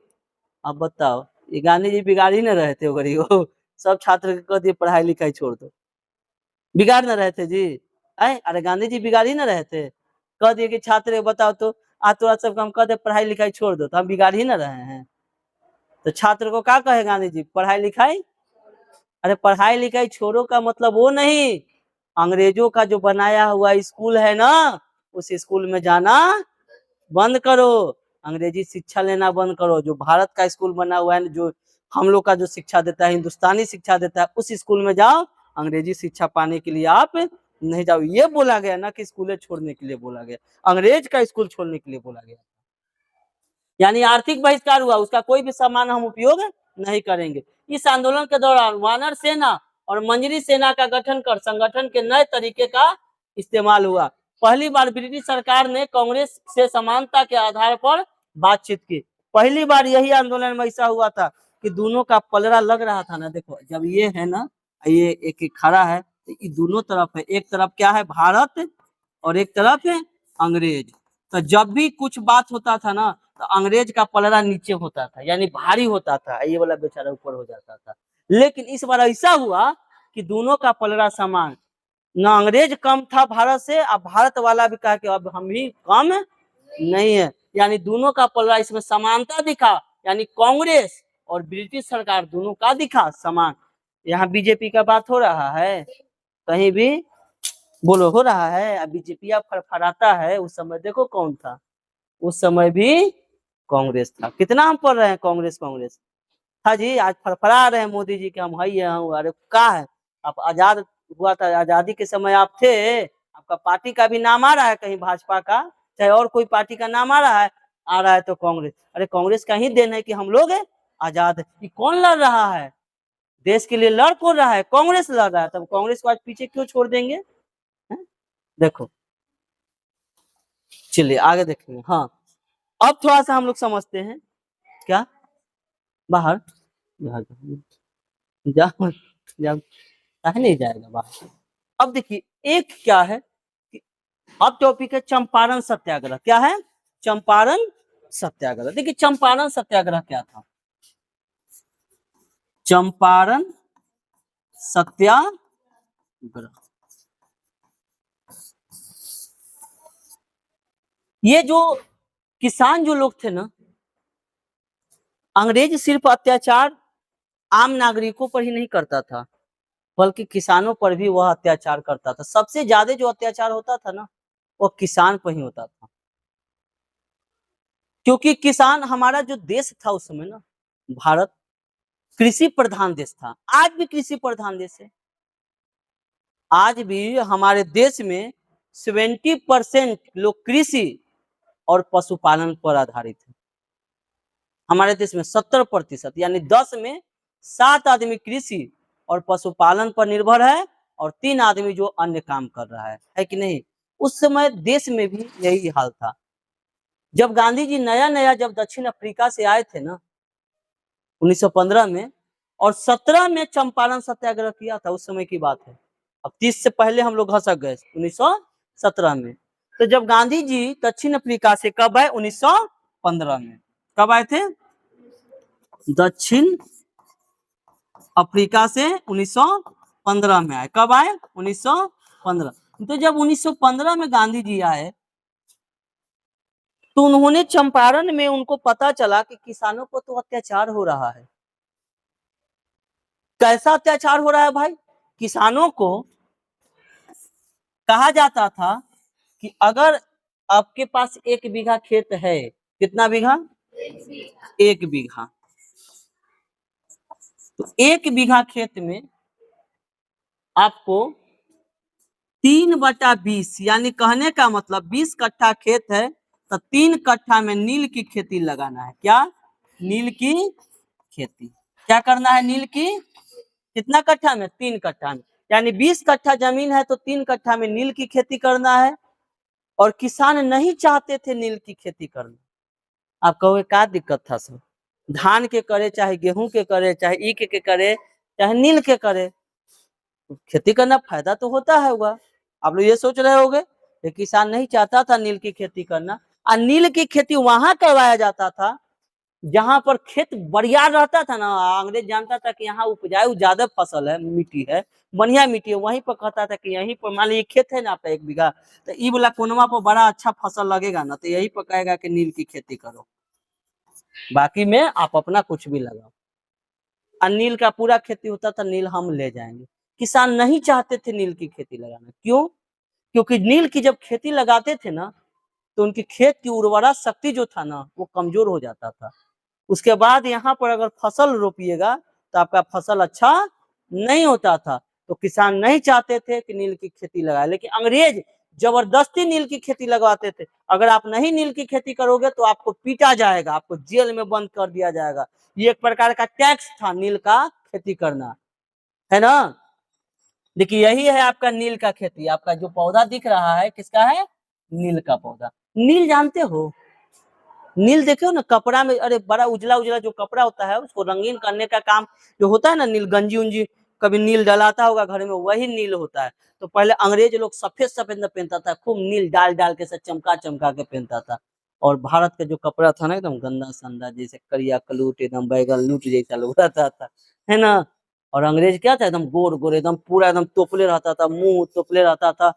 अब बताओ, ये गांधी जी बिगाड़ ही न रहे थे वो, सब छात्र को कह दिए पढ़ाई लिखाई छोड़ दो, बिगाड़ न रहे थे जी? अरे गांधी जी बिगाड़ ही न रहे थे? कह दिए कि छात्र बताओ तो आज थोड़ा सब हम कह दे पढ़ाई लिखाई छोड़ दो, तो हम बिगाड़ ही न रहे हैं? तो छात्र को क्या कहे गांधी जी, पढ़ाई लिखाई? अरे पढ़ाई लिखाई छोड़ो का मतलब वो नहीं, अंग्रेजों का जो बनाया हुआ स्कूल है ना, उस स्कूल में जाना बंद करो, अंग्रेजी शिक्षा लेना बंद करो। जो भारत का स्कूल बना हुआ है, जो हम लोग का जो शिक्षा देता है, हिंदुस्तानी शिक्षा देता है, उस स्कूल में जाओ, अंग्रेजी शिक्षा पाने के लिए आप नहीं जाओ। ये बोला गया ना कि स्कूलें छोड़ने के लिए बोला गया, अंग्रेज का स्कूल छोड़ने के लिए बोला गया। यानी आर्थिक बहिष्कार हुआ, उसका कोई भी सामान हम उपयोग नहीं करेंगे। इस आंदोलन के दौरान वानर सेना और मंजरी सेना का गठन कर संगठन के नए तरीके का इस्तेमाल हुआ। पहली बार ब्रिटिश सरकार ने कांग्रेस से समानता के आधार पर बातचीत की। पहली बार यही आंदोलन में ऐसा हुआ था कि दोनों का पलड़ा लग रहा था ना। देखो, जब ये है ना, ये एक खड़ा है, तो ये दोनों तरफ है, एक तरफ क्या है, भारत, और एक तरफ है अंग्रेज। तो जब भी कुछ बात होता था ना, तो अंग्रेज का पलड़ा नीचे होता था, यानी भारी होता था, ये वाला बेचारा ऊपर हो जाता था। लेकिन इस बार ऐसा हुआ कि दोनों का पलड़ा समान, ना अंग्रेज कम था भारत से, अब भारत वाला भी कहा कि अब हम भी कम नहीं है, यानी दोनों का पलड़ा इसमें समानता दिखा। यानी कांग्रेस और ब्रिटिश सरकार दोनों का दिखा समान। यहाँ बीजेपी का बात हो रहा है कहीं भी, बोलो हो रहा है? बीजेपी फड़फड़ाता है। उस समय देखो कौन था, उस समय भी कांग्रेस था। कितना हम पढ़ रहे हैं कांग्रेस कांग्रेस, हाँ जी, आज फड़फड़ा रहे हैं मोदी जी के हम है ये हूँ। अरे क्या है, आप आजाद हुआ था, आजादी के समय आप थे, आपका पार्टी का भी नाम आ रहा है कहीं, भाजपा का चाहे और कोई पार्टी का नाम आ रहा है तो कांग्रेस। अरे कांग्रेस का ही देन है कि हम लोग आजाद है। ये कौन लड़ रहा है देश के लिए, लड़ कौन रहा है? कांग्रेस लड़ रहा है। तब कांग्रेस को आज पीछे क्यों छोड़ देंगे? है? देखो, चलिए आगे देखेंगे। हाँ, अब थोड़ा सा हम लोग समझते हैं। क्या बाहर जा जा नहीं जाएगा बाहर? अब देखिए, एक क्या है कि अब टॉपिक है चंपारण सत्याग्रह। क्या है? चंपारण सत्याग्रह। देखिए, चंपारण सत्याग्रह क्या था? चंपारण सत्याग्रह, ये जो किसान जो लोग थे ना, अंग्रेज सिर्फ अत्याचार आम नागरिकों पर ही नहीं करता था, बल्कि किसानों पर भी वह अत्याचार करता था। सबसे ज्यादा जो अत्याचार होता था ना, वो किसान पर ही होता था। क्योंकि किसान, हमारा जो देश था उस समय ना, भारत कृषि प्रधान देश था। आज भी कृषि प्रधान देश है। आज भी हमारे देश में 70% लोग कृषि और पशुपालन पर आधारित है। हमारे देश में 70%, यानी 10 में 7 आदमी कृषि और पशुपालन पर निर्भर है, और 3 आदमी जो अन्य काम कर रहा है कि नहीं? उस समय देश में भी यही हाल था। जब गांधी जी नया नया जब दक्षिण अफ्रीका से आए थे ना 1915 में, और 17 में चंपारण सत्याग्रह किया था, उस समय की बात है। अब 30 से पहले हम लोग घसक गए 1917 में। तो जब गांधी जी दक्षिण अफ्रीका से कब आए? 1915 में। कब आए थे? दक्षिण अफ्रीका से 1915 में आए। कब आए? 1915। तो जब 1915 में गांधी जी आए, तो उन्होंने चंपारण में, उनको पता चला कि किसानों को तो अत्याचार हो रहा है। कैसा अत्याचार हो रहा है भाई? किसानों को कहा जाता था कि अगर आपके पास 1 बीघा खेत है, कितना बीघा? 1 बीघा। तो 1 बीघा खेत में आपको 3/20 यानी कहने का मतलब 20 कट्ठा खेत है तो 3 कट्ठा में नील की खेती लगाना है। क्या? नील की खेती। क्या करना है? नील की कितना कट्ठा में? 3 कट्ठा में। यानी 20 कट्ठा जमीन है तो 3 कट्ठा में नील की खेती करना है। और किसान नहीं चाहते थे नील की खेती करना। आप कहोगे क्या दिक्कत था सर? धान के करे, चाहे गेहूं के करे, चाहे ईख के करे, चाहे नील के करे, खेती करना फायदा तो होता है होगा। आप लोग ये सोच रहे होगे कि किसान नहीं चाहता था नील की खेती करना। और नील की खेती वहां करवाया जाता था जहां पर खेत बढ़िया रहता था ना। अंग्रेज जानता था कि यहाँ उपजाऊ ज्यादा फसल है, मिट्टी है, बढ़िया मिट्टी है, वहीं पर कहता था कि यहीं पर मान लीजिए खेत है ना आपका 1 बीघा, तो ई वाला कोनवा पर बड़ा अच्छा फसल लगेगा ना, तो यही पर कहेगा कि नील की खेती करो, बाकी में आप अपना कुछ भी लगाओ। और नील का पूरा खेती होता था, नील हम ले जाएंगे। किसान नहीं चाहते थे नील की खेती लगाना। क्यों? क्योंकि नील की जब खेती लगाते थे ना तो उनकी खेत की उर्वरा शक्ति जो था ना वो कमजोर हो जाता था। उसके बाद यहाँ पर अगर फसल रोपिएगा तो आपका फसल अच्छा नहीं होता था। तो किसान नहीं चाहते थे कि नील की खेती लगाए, लेकिन अंग्रेज जबरदस्ती नील की खेती लगवाते थे। अगर आप नहीं नील की खेती करोगे तो आपको पीटा जाएगा, आपको जेल में बंद कर दिया जाएगा। ये एक प्रकार का टैक्स था नील का खेती करना, है ना। देखिए यही है आपका नील का खेती। आपका जो पौधा दिख रहा है किसका है? नील का पौधा। नील जानते हो? नील देखे हो ना कपड़ा में, अरे बड़ा उजला उजला जो कपड़ा होता है उसको रंगीन करने का काम जो होता है ना, नील गंजी उंजी कभी नील डलाता होगा घर में, वही नील होता है। तो पहले अंग्रेज लोग सफेद सफेद में पहनता था, खूब नील डाल डाल के, चमका चमका के पहनता था। और भारत का जो कपड़ा था ना एकदम गंदा संदा, जैसे करिया कलूट, एकदम बैगन लूट जैसा लोग रहता था, है ना। और अंग्रेज क्या था? एकदम गोर गोर, एकदम पूरा एकदम तोपले रहता था, मुंह तोपले रहता था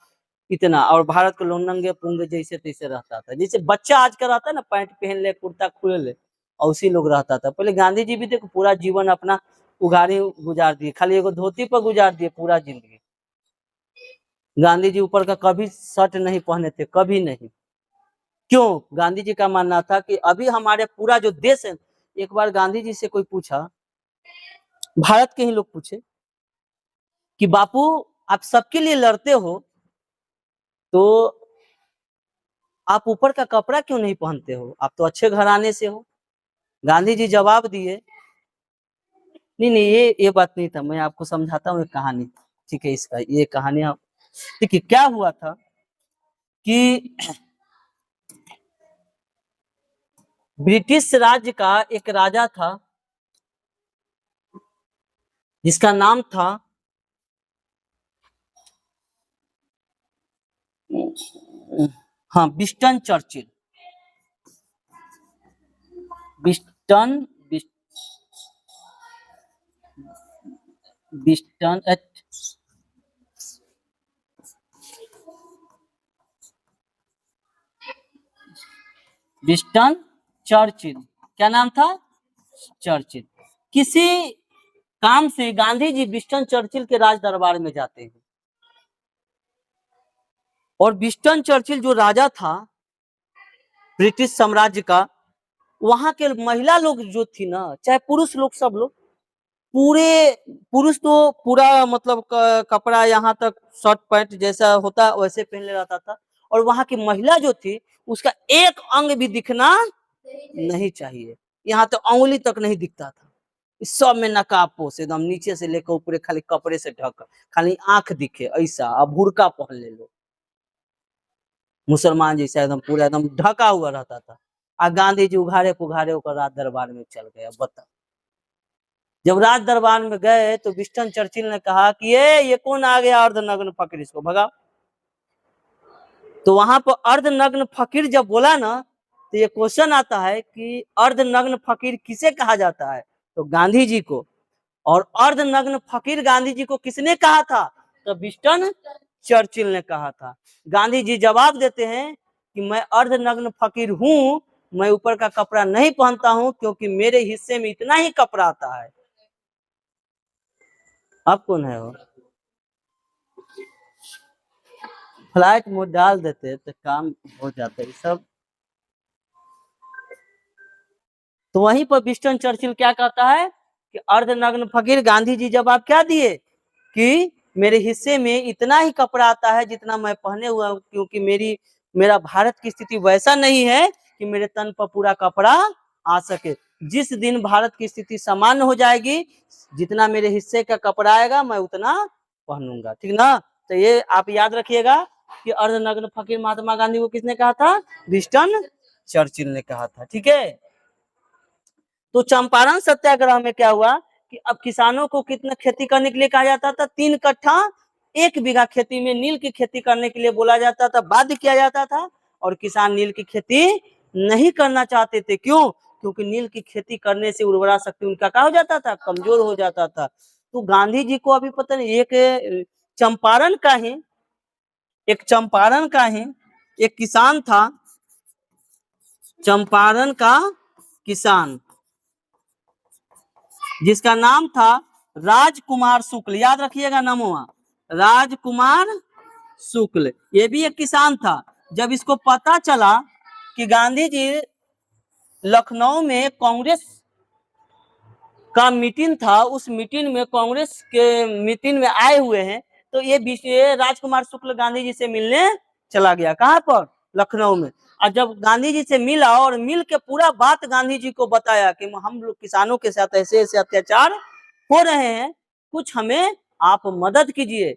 इतना। और भारत के लोग नंगे पुंगे जैसे तैसे रहता था, जैसे बच्चा आज का रहता है ना, पैंट पहन ले कुर्ता खुले ले, और उसी लोग रहता था पहले। गांधी जी भी देखो पूरा जीवन अपना उघाड़ी गुजार दिए, खाली एगो धोती पर गुजार दिए पूरा जिंदगी। गांधी जी ऊपर का कभी शर्ट नहीं पहने थे, कभी नहीं। क्यों? गांधी जी का मानना था कि अभी हमारे पूरा जो देश है, एक बार गांधी जी से कोई पूछा, भारत के ही लोग पूछे कि बापू आप सबके लिए लड़ते हो तो आप ऊपर का कपड़ा क्यों नहीं पहनते हो? आप तो अच्छे घराने से हो। गांधी जी जवाब दिए, नहीं नहीं ये बात नहीं था, मैं आपको समझाता हूँ एक कहानी। ठीक है, इसका ये कहानी आप ठीक है। क्या हुआ था कि ब्रिटिश राज्य का एक राजा था जिसका नाम था हाँ Winston Churchill. Winston Winston Winston Churchill. क्या नाम था? चर्चिल। किसी काम से गांधी जी विस्टन चर्चिल के राज दरबार में जाते हैं। और विस्टन चर्चिल जो राजा था ब्रिटिश साम्राज्य का, वहां के महिला लोग जो थी ना, चाहे पुरुष लोग, सब लोग पूरे, पुरुष तो पूरा मतलब कपड़ा यहाँ तक शर्ट पैंट जैसा होता वैसे पहन ले रहता था। और वहां की महिला जो थी उसका एक अंग भी दिखना नहीं चाहिए, यहाँ तो उंगली तक नहीं दिखता था। इस सब में नकाब पोष, एकदम नीचे से लेकर ऊपर खाली कपड़े से ढक, खाली आंख दिखे ऐसा। अब बुर्का पहन ले लो, मुसलमान जैसा एकदम पूरा एकदम ढका हुआ रहता था। आ गांधी जी उघाड़े पुघाड़े होकर राज दरबार में चल गए। अब बता, जब राज दरबार में गए तो विस्टन चर्चिल ने कहा कि ये कौन आ गया अर्धनग्न फकीर, इसको भगा। तो वहां पर अर्धनग्न फकीर जब बोला ना, तो ये क्वेश्चन आता है कि अर्धनग्न फकीर किसे कहा जाता है? तो गांधी जी को। और अर्धनग्न फकीर गांधी जी को किसने कहा था? तो विस्टन चर्चिल ने कहा था। गांधी जी जवाब देते हैं कि मैं अर्धनग्न फकीर हूं, मैं ऊपर का कपड़ा नहीं पहनता हूं क्योंकि मेरे हिस्से में इतना ही कपड़ा आता है। अब कौन है वो? फ्लाइट मोड डाल देते तो काम हो जाता है सब। तो वहीं पर विंस्टन चर्चिल क्या कहता है कि अर्धनग्न फकीर गांधी जी जब आप क्या दिए कि मेरे हिस्से में इतना ही कपड़ा आता है जितना मैं पहने हुआ हूं, क्योंकि मेरा भारत की स्थिति वैसा नहीं है कि मेरे तन पर पूरा कपड़ा आ सके। जिस दिन भारत की स्थिति सामान्य हो जाएगी, जितना मेरे हिस्से का कपड़ा आएगा मैं उतना पहनूंगा, ठीक ना। तो ये आप याद रखिएगा कि अर्धनग्न फकीर महात्मा गांधी को किसने कहा था? विंस्टन चर्चिल ने कहा था, ठीक है। तो चंपारण सत्याग्रह में क्या हुआ कि अब किसानों को कितना खेती करने के लिए कहा जाता था? 3 कट्ठा 1 बीघा खेती में नील की खेती करने के लिए बोला जाता था, बाध्य किया जाता था। और किसान नील की खेती नहीं करना चाहते थे, क्यों? क्योंकि नील की खेती करने से उर्वरा शक्ति उनका क्या हो जाता था? कमजोर हो जाता था। तो गांधी जी को अभी पता नहीं, चंपारण का ही एक चंपारण का ही एक किसान था, चंपारण का किसान जिसका नाम था राजकुमार शुक्ल, याद रखिएगा नामों, राजकुमार शुक्ल। ये भी एक किसान था। जब इसको पता चला कि गांधी जी लखनऊ में कांग्रेस का मीटिंग था, उस मीटिंग में कांग्रेस के मीटिंग में आए हुए हैं, तो ये राजकुमार शुक्ल गांधी जी से मिलने चला गया। कहाँ पर? लखनऊ में। और जब गांधी जी से मिला और मिल के पूरा बात गांधी जी को बताया कि हम लोग किसानों के साथ ऐसे ऐसे अत्याचार हो रहे हैं, कुछ हमें आप मदद कीजिए।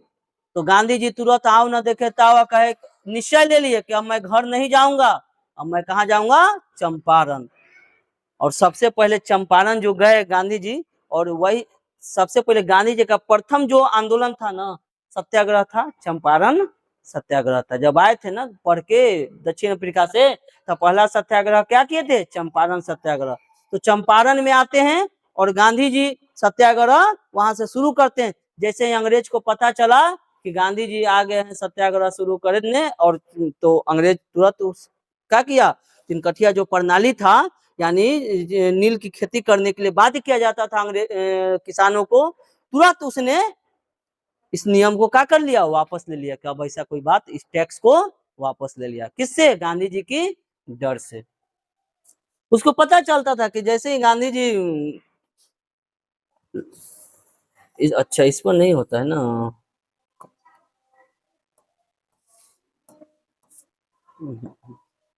तो गांधी जी तुरंत आओ न देखे तावा कहे निश्चय ले लिए कि अब मैं घर नहीं जाऊंगा, अब मैं कहाँ जाऊंगा? चंपारण। और सबसे पहले चंपारण जो गए गांधी जी, और वही सबसे पहले गांधी जी का प्रथम जो आंदोलन था ना, सत्याग्रह था, चंपारण सत्याग्रह था। जब आए थे ना पढ़ के दक्षिण अफ्रीका से, तो पहला सत्याग्रह क्या किए थे? चंपारण सत्याग्रह। तो चंपारण में आते हैं और गांधी जी सत्याग्रह वहां से शुरू करते हैं। जैसे ही अंग्रेज को पता चला कि गांधी जी आ गए हैं सत्याग्रह शुरू करने, और तो अंग्रेज तुरंत क्या किया? तिनकठिया जो प्रणाली था, यानी नील की खेती करने के लिए बाध्य किया जाता था किसानों को, तुरंत उसने इस नियम को क्या कर लिया? वापस ले लिया। क्या ऐसा कोई बात? इस टैक्स को वापस ले लिया। किससे? गांधी जी की डर से। उसको पता चलता था कि जैसे ही गांधी जी अच्छा इस पर नहीं होता है ना,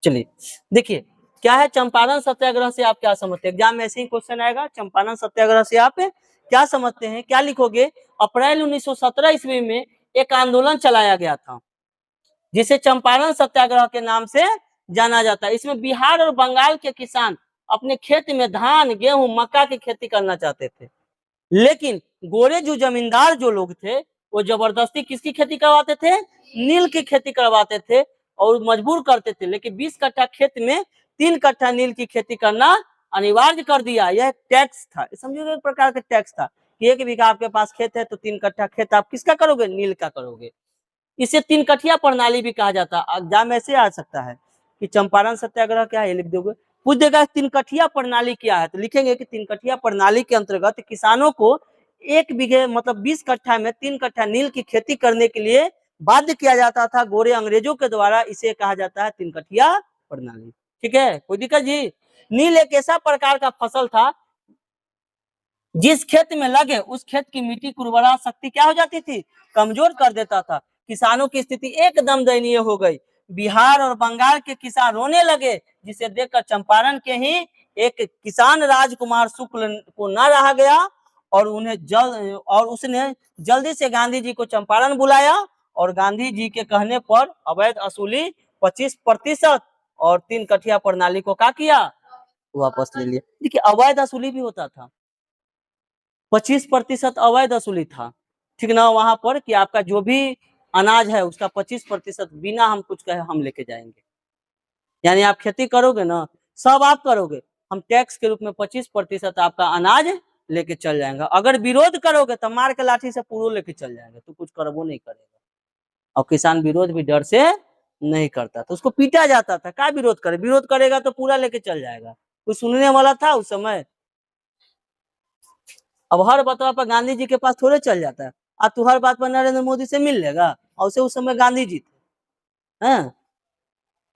चलिए देखिए क्या है चंपारण सत्याग्रह से आप क्या समझते हैं? एग्जाम में ऐसे ही क्वेश्चन आएगा, चंपारण सत्याग्रह से आप क्या समझते हैं? क्या लिखोगे? अप्रैल 1917 ईस्वी में एक आंदोलन चलाया गया था जिसे चंपारण सत्याग्रह के नाम से जाना जाता है। इसमें बिहार और बंगाल के किसान अपने खेत में धान, गेहूं, मक्का की खेती करना चाहते थे, लेकिन गोरे जो जमींदार जो लोग थे वो जबरदस्ती किसकी खेती करवाते थे? नील की खेती करवाते थे और मजबूर करते थे। लेकिन 20 कट्ठा खेत में 3 कट्ठा नील की खेती करना अनिवार्य कर दिया। यह टैक्स था, समझिए एक प्रकार का टैक्स था कि 1 बीघा आपके पास खेत है तो 3 कट्ठा खेत आप किसका करोगे? नील का करोगे। इसे 3 कठिया प्रणाली भी कहा जाता है। एग्जाम ऐसे आ सकता है कि चंपारण सत्याग्रह क्या है, लिख दोगे, पूछ देगा 3 कठिया प्रणाली क्या है, तो लिखेंगे कि 3 कठिया प्रणाली के अंतर्गत किसानों को 1 बीघे मतलब 20 कट्ठा में 3 कट्ठा नील की खेती करने के लिए बाध्य किया जाता था गोरे अंग्रेजों के द्वारा। इसे कहा जाता है 3 कठिया प्रणाली। ठीक है, कोई दिक्कत जी? नील एक ऐसा प्रकार का फसल था जिस खेत में लगे उस खेत की मिट्टी की उर्वरा शक्ति क्या हो जाती थी? कमजोर कर देता था। किसानों की स्थिति एकदम दयनीय हो गई। बिहार और बंगाल के किसान रोने लगे, जिसे देखकर चंपारण के ही एक किसान राजकुमार शुक्ल को न रहा गया और उसने जल्दी से गांधी जी को चंपारण बुलाया और गांधी जी के कहने पर अवैध असूली 25% और 3 कठिया प्रणाली को क्या किया? वापस ले लिया। देखिए अवैध असूली भी होता था, 25% अवैध वसूली था, ठीक ना। वहां पर कि आपका जो भी अनाज है उसका 25% बिना हम कुछ कहे हम लेके जाएंगे। यानी आप खेती करोगे ना, सब आप करोगे, हम टैक्स के रूप में 25% आपका अनाज लेके चल जाएंगे। अगर विरोध करोगे तो मार के लाठी से पूरा लेके चल जाएंगे, तो कुछ करबो नहीं करेगा। और किसान विरोध भी डर से नहीं करता, तो उसको पीटा जाता था। क्या विरोध करे? विरोध करेगा तो पूरा लेके चल जाएगा। कोई सुनने वाला था उस समय? अब हर बात पर गांधी जी के पास थोड़े चल जाता है। अब तू हर बात पर नरेंद्र मोदी से मिल लेगा, और उसे उस समय गांधी जी थे हैं,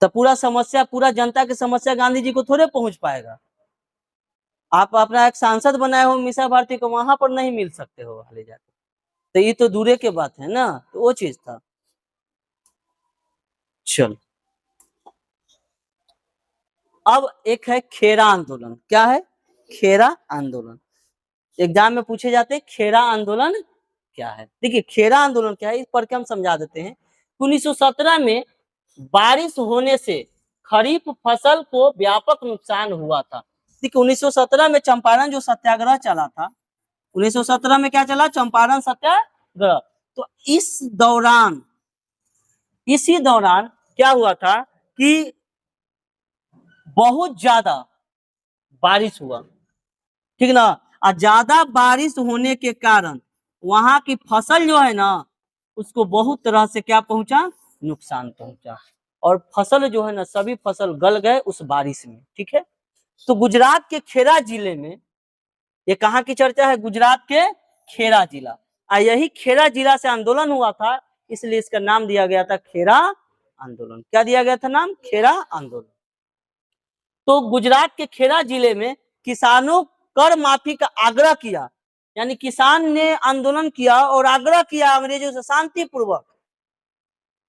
तो पूरा समस्या, पूरा जनता की समस्या गांधी जी को थोड़े पहुंच पाएगा। आप अपना एक सांसद बनाए हो मीसा भारती को, वहां पर नहीं मिल सकते हो ले जाके, तो ये तो दूरे के बात है ना, तो वो चीज था। चल, अब एक है खेरा आंदोलन। क्या है? खेरा आंदोलन। एग्जाम में पूछे जाते हैं खेरा आंदोलन क्या है। देखिए खेरा आंदोलन क्या है, इस पर के हम समझा देते हैं। 1917 में बारिश होने से खरीफ फसल को व्यापक नुकसान हुआ था। देखिए 1917 में चंपारण जो सत्याग्रह चला था, 1917 में क्या चला? चंपारण सत्याग्रह। तो इसी दौरान क्या हुआ था कि बहुत ज्यादा बारिश हुआ, ठीक ना। और ज्यादा बारिश होने के कारण वहां की फसल जो है ना, उसको बहुत तरह से क्या पहुंचा? नुकसान पहुंचा। और फसल जो है ना, सभी फसल गल गए उस बारिश में, ठीक है। तो गुजरात के खेरा जिले में, ये कहाँ की चर्चा है? गुजरात के खेरा जिला। यही खेरा जिला से आंदोलन हुआ था, इसलिए इसका नाम दिया गया था खेरा आंदोलन। क्या दिया गया था नाम? खेरा आंदोलन। तो गुजरात के खेरा जिले में किसानों कर माफी का आग्रह किया, यानी किसान ने आंदोलन किया और आग्रह किया अंग्रेजों से शांतिपूर्वक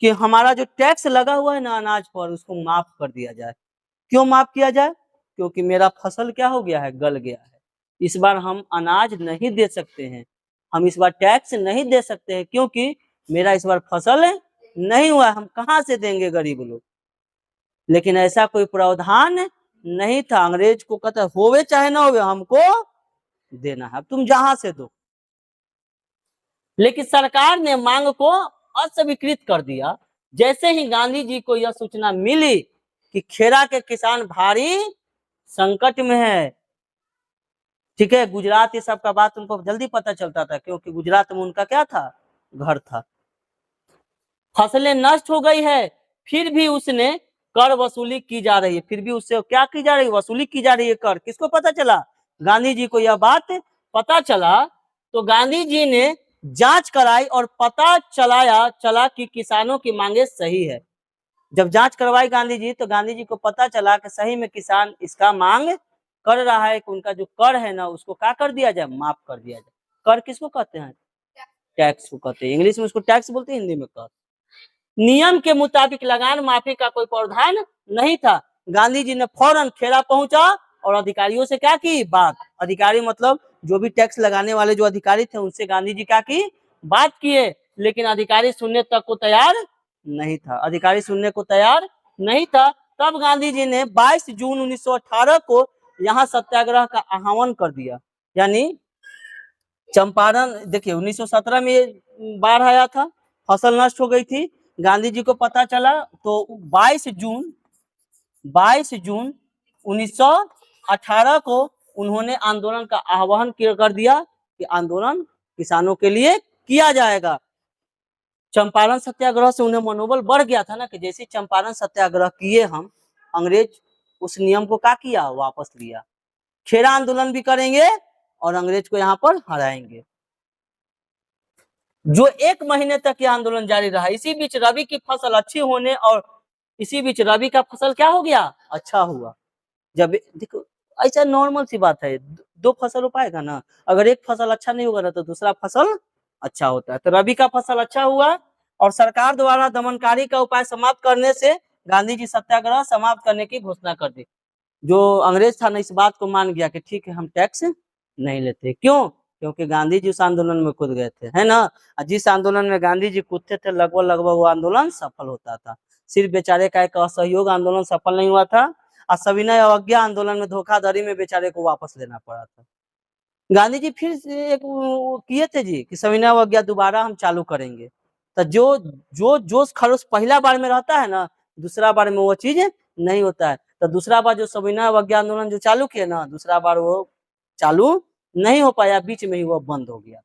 कि हमारा जो टैक्स लगा हुआ है ना अनाज पर, उसको माफ कर दिया जाए। क्यों माफ किया जाए? क्योंकि मेरा फसल क्या हो गया है? गल गया है। इस बार हम अनाज नहीं दे सकते हैं, हम इस बार टैक्स नहीं दे सकते हैं, क्योंकि मेरा इस बार फसल नहीं हुआ, हम कहाँ से देंगे गरीब लोग। लेकिन ऐसा कोई प्रावधान नहीं था। अंग्रेज को कहता होवे चाहे ना होवे, हमको देना है, अब तुम जहां से दो। लेकिन सरकार ने मांग को अस्वीकृत कर दिया। जैसे ही गांधी जी को यह सूचना मिली कि खेरा के किसान भारी संकट में है, ठीक है, गुजरात ये सब का बात उनको जल्दी पता चलता था, क्योंकि गुजरात में उनका क्या था? घर था। फसलें नष्ट हो गई है, फिर भी उसने कर वसूली की जा रही है, फिर भी उससे क्या की जा रही है? वसूली की जा रही है कर। किसको पता चला? गांधी जी को यह बात पता चला, तो गांधी जी ने जांच कराई और पता चला कि किसानों की मांगे सही है। जब जांच करवाई गांधी जी, तो गांधी जी को पता चला कि सही में किसान इसका मांग कर रहा है कि उनका जो कर है ना, उसको क्या कर दिया जाए? माफ कर दिया जाए। कर किसको कहते हैं? टैक्स को कहते हैं। इंग्लिश में उसको टैक्स बोलते हैं, हिंदी में कर। नियम के मुताबिक लगान माफी का कोई प्रावधान नहीं था। गांधी जी ने फौरन खेड़ा पहुंचा और अधिकारियों से क्या की? बात। अधिकारी मतलब जो भी टैक्स लगाने वाले जो अधिकारी थे, उनसे गांधी जी क्या की? बात किए। लेकिन अधिकारी सुनने तक को तैयार नहीं था, अधिकारी सुनने को तैयार नहीं था। तब गांधी जी ने 22 जून 1918 को यहाँ सत्याग्रह का आह्वान कर दिया। यानी चंपारण, देखिए 1917 में बाढ़ आया था, फसल नष्ट हो गई थी। गांधी जी को पता चला, तो 22 जून 1918 को उन्होंने आंदोलन का आह्वान कर दिया कि आंदोलन किसानों के लिए किया जाएगा। चंपारण सत्याग्रह से उन्हें मनोबल बढ़ गया था ना, कि जैसे चंपारण सत्याग्रह किए हम, अंग्रेज उस नियम को क्या किया? वापस लिया। खेड़ा आंदोलन भी करेंगे और अंग्रेज को यहाँ पर हराएंगे। जो 1 महीने तक यह आंदोलन जारी रहा। इसी बीच रबी की फसल अच्छी होने, और इसी बीच रबी का फसल क्या हो गया? अच्छा हुआ। जब देखो ऐसा नॉर्मल सी बात है, दो फसल हो पाएगा ना, अगर एक फसल अच्छा नहीं होगा ना, तो दूसरा फसल अच्छा होता है। तो रबी का फसल अच्छा हुआ, और सरकार द्वारा दमनकारी का उपाय समाप्त करने से गांधी जी सत्याग्रह समाप्त करने की घोषणा कर दी। जो अंग्रेज था ना, इस बात को मान गया कि ठीक है, हम टैक्स नहीं लेते। क्यों? क्योंकि गांधी जी उस आंदोलन में कूद गए थे, है ना। जिस आंदोलन में गांधी जी कूदते थे, लगभग वो आंदोलन सफल होता था। सिर्फ बेचारे का एक असहयोग आंदोलन सफल नहीं हुआ था, और सविनय अवज्ञा आंदोलन में धोखाधड़ी में बेचारे को वापस लेना पड़ा था। गांधी जी फिर एक किए थे जी कि सविनय अवज्ञा दोबारा हम चालू करेंगे। तो जो जो जोश खरोश पहला बार में रहता है ना, दूसरा बार में वो चीज नहीं होता है। तो दूसरा बार जो सविनय अवज्ञा आंदोलन जो चालू किए ना, दूसरा बार वो चालू नहीं हो पाया, बीच में ही वो बंद हो गया।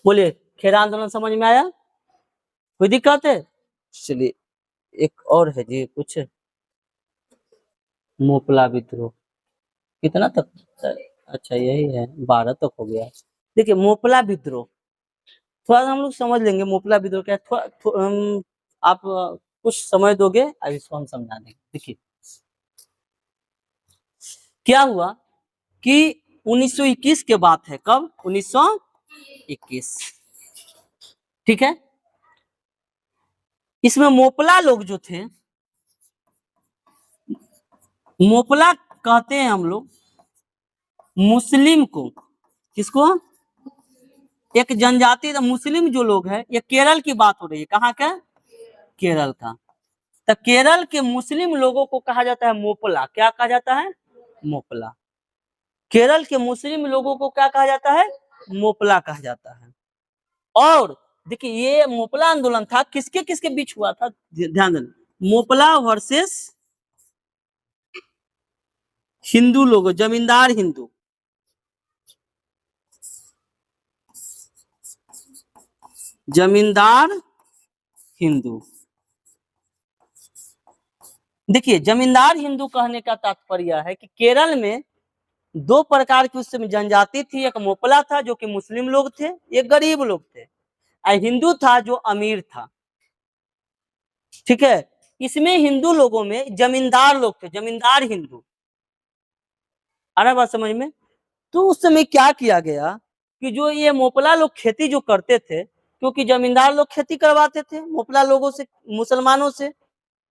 बोलिए, खेरा आंदोलन समझ में आया? कोई दिक्कत है? चलिए, एक और है जी कुछ, मोपला विद्रोह। कितना तक? अच्छा यही है, 12 तक हो गया। देखिए मोपला विद्रोह थोड़ा हम लोग समझ लेंगे। मोपला विद्रोह क्या है, आप कुछ समय दोगे, अब इसको हम समझा देंगे। देखिए क्या हुआ कि 1921 के बात है। कब? 1921। ठीक है। इसमें मोपला लोग जो थे, मोपला कहते हैं हम लोग मुस्लिम को। किसको? एक जनजाति मुस्लिम जो लोग हैं, ये केरल की बात हो रही है। कहाँ का? केरल का। तो केरल के मुस्लिम लोगों को कहा जाता है मोपला। क्या कहा जाता है? मोपला। केरल के मुस्लिम लोगों को क्या कहा जाता है? मोपला कहा जाता है। और देखिए, ये मोपला आंदोलन था, किसके किसके बीच हुआ था? ध्यान देना, मोपला वर्सेस हिंदू लोग, जमींदार हिंदू। जमींदार हिंदू। देखिए, जमींदार हिंदू कहने का तात्पर्य है कि केरल में दो प्रकार की उस समय जनजाति थी। एक मोपला था जो कि मुस्लिम लोग थे, एक गरीब लोग थे, और हिंदू था जो अमीर था। ठीक है। इसमें हिंदू लोगों में जमींदार लोग थे, जमींदार हिंदू। आ रहा बात समझ में? तो उस समय क्या किया गया कि जो ये मोपला लोग खेती जो करते थे, क्योंकि जमींदार लोग खेती करवाते थे मोपला लोगों से, मुसलमानों से,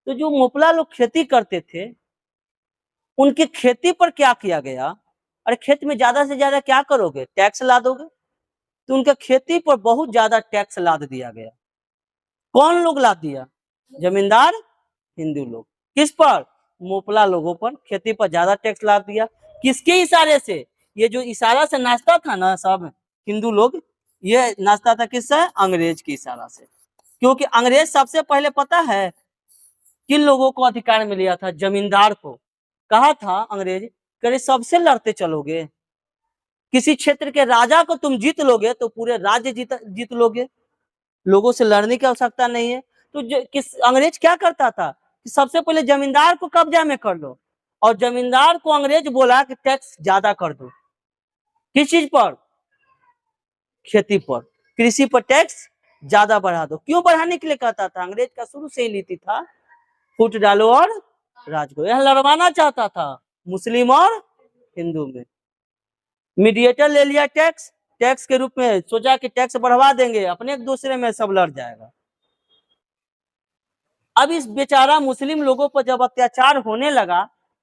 तो जो मोपला लोग खेती करते थे उनकी खेती पर क्या किया गया? अरे खेत में ज्यादा से ज्यादा क्या करोगे? टैक्स लादोगे। तो उनके खेती पर बहुत ज्यादा टैक्स लाद दिया गया। कौन लोग लाद दिया? जमींदार हिंदू लोग। किस पर? मोपला लोगों पर खेती पर ज्यादा टैक्स लाद दिया। किसके इशारे से? ये जो इशारा से नाचता था ना सब हिंदू लोग, ये नाचता था किससे? अंग्रेज के इशारा से। क्योंकि अंग्रेज सबसे पहले पता है किन लोगों को अधिकार में लिया था? जमींदार को। कहा था अंग्रेज, करे सबसे लड़ते चलोगे, किसी क्षेत्र के राजा को तुम जीत लोगे तो पूरे राज्य जीत लोगे, लोगों से लड़ने की आवश्यकता नहीं है। तो किस अंग्रेज क्या करता था कि सबसे पहले जमींदार को कब्जा में कर लो, और जमींदार को अंग्रेज बोला कि टैक्स ज्यादा कर दो। किस चीज पर? खेती पर, कृषि पर टैक्स ज्यादा बढ़ा दो। क्यों बढ़ाने के लिए कहता था? अंग्रेज का शुरू से ही नीति था, फूट डालो और राज करो। यह लड़वाना चाहता था मुस्लिम और हिंदू में। मीडिएटर ले लिया टैक्स, टैक्स के रूप में सोचा कि टैक्स बढ़वा देंगे, अपने एक दूसरे में सब लड़ जाएगा। अब इस बेचारा मुस्लिम लोगों पर जब अत्याचार होने लगा,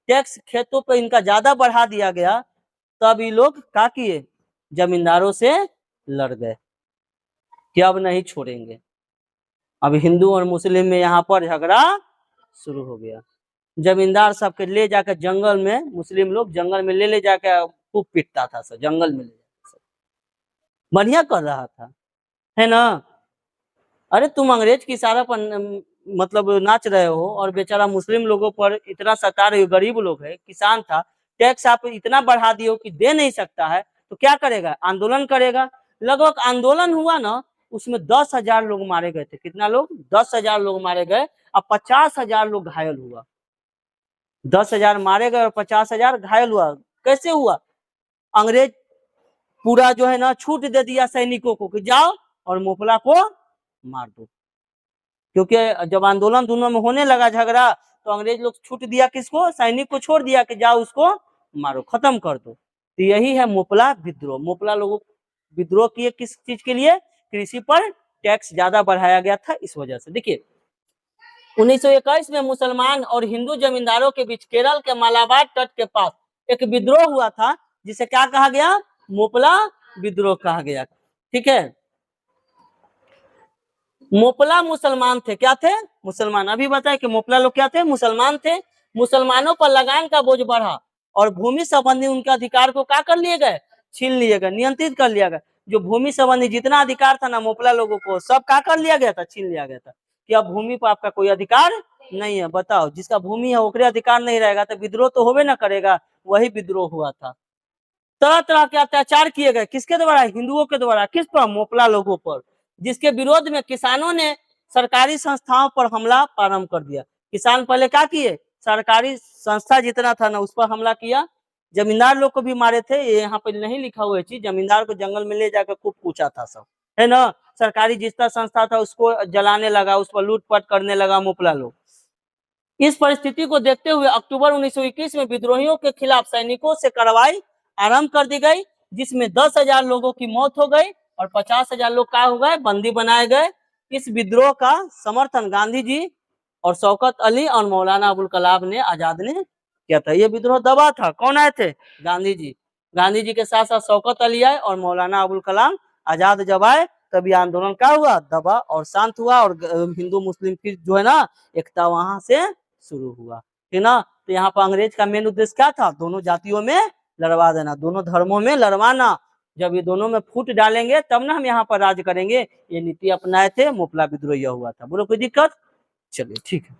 टैक्स खेतों पर इनका ज्यादा बढ़ा दिया गया, तब ये लोग क्या किए? जमींदारों से लड़ गए कि अब नहीं छोड़ेंगे। अब हिंदू और मुस्लिम में यहाँ पर झगड़ा शुरू हो गया। जमींदार सबके ले जाकर जंगल में, मुस्लिम लोग जंगल में ले जाकर खूब पीटता था सब, जंगल में ले जाकर। बढ़िया कर रहा था, है ना? अरे तुम अंग्रेज की इशारा पर मतलब नाच रहे हो, और बेचारा मुस्लिम लोगों पर इतना सता रहे हो। गरीब लोग है, किसान था, टैक्स आप इतना बढ़ा दिए हो कि दे नहीं सकता है, तो क्या करेगा? आंदोलन करेगा। लगभग आंदोलन हुआ ना, उसमें 10,000 लोग मारे गए थे। कितना लोग? 10,000 लोग मारे गए, और 50,000 लोग घायल हुआ। 10,000 मारे गए और 50,000 घायल हुआ। कैसे हुआ? अंग्रेज पूरा जो है ना छूट दे दिया सैनिकों को कि जाओ और मोपला को मार दो। क्योंकि जब आंदोलन दोनों में होने लगा झगड़ा, तो अंग्रेज लोग छूट दिया किसको? सैनिक को छोड़ दिया कि जाओ उसको मारो, खत्म कर दो। तो यही है मोपला विद्रोह। मोपला लोगों विद्रोह किए किस चीज के लिए? कृषि पर टैक्स ज्यादा बढ़ाया गया था, इस वजह से। देखिए, 1921 में मुसलमान और हिंदू जमींदारों के बीच केरल के मालाबार तट के पास एक विद्रोह हुआ था, जिसे क्या कहा गया? मोपला विद्रोह कहा गया। ठीक है। मोपला मुसलमान थे। क्या थे? मुसलमान। अभी बताए कि मोपला लोग क्या थे? मुसलमान थे। मुसलमानों पर लगान का बोझ बढ़ा, और भूमि संबंधी उनके अधिकार को क्या कर लिए गए? छीन लिए गए, नियंत्रित कर लिया गया। जो भूमि संबंधी जितना अधिकार था ना मोपला लोगों को, सब क्या कर लिया गया था? छीन लिया गया था कि अब भूमि पर आपका कोई अधिकार नहीं है। बताओ, जिसका भूमि है ओकरे अधिकार नहीं रहेगा तो विद्रोह तो होबे ना करेगा। वही विद्रोह हुआ था। तरह तरह के अत्याचार किए गए, किसके द्वारा? हिंदुओं के द्वारा। किस पर? मोपला लोगों पर। जिसके विरोध में किसानों ने सरकारी संस्थाओं पर हमला प्रारंभ कर दिया। किसान पहले क्या किए? सरकारी संस्था जितना था ना उस पर हमला किया। जमींदार लोग को भी मारे थे, ये यहाँ पे नहीं लिखा हुआ है चीज। जमींदार को जंगल में ले जाकर खूब पूछा था सब, है ना? सरकारी जितना संस्था था उसको जलाने लगा, उस पर लूटपाट करने लगा मोपला लोग। इस परिस्थिति को देखते हुए अक्टूबर 1921 में विद्रोहियों के खिलाफ सैनिकों से कार्रवाई आरंभ कर दी गई, जिसमें 10,000 लोगों की मौत हो गई और 50,000 लोग क्या हो गए, बंदी बनाए गए। इस विद्रोह का समर्थन गांधी जी और शौकत अली और मौलाना अबुल कलाम ने, आजाद ने किया था। ये विद्रोह दबा था, कौन आए थे, गांधी जी। गांधी जी के साथ साथ शौकत अली आए और मौलाना अबुल कलाम आजाद जब आए तब ये आंदोलन क्या हुआ, दबा और शांत हुआ और हिंदू मुस्लिम फिर जो है ना एकता वहां से शुरू हुआ, ठीक ना। तो यहाँ पर अंग्रेज का मेन उद्देश्य क्या था, दोनों जातियों में लड़वा देना, दोनों धर्मों में लड़वाना। जब ये दोनों में फूट डालेंगे तब ना हम यहाँ पर राज करेंगे, ये नीति अपनाए थे। मुपला विद्रोह यह हुआ था। बोलो कोई दिक्कत, चलिए ठीक है।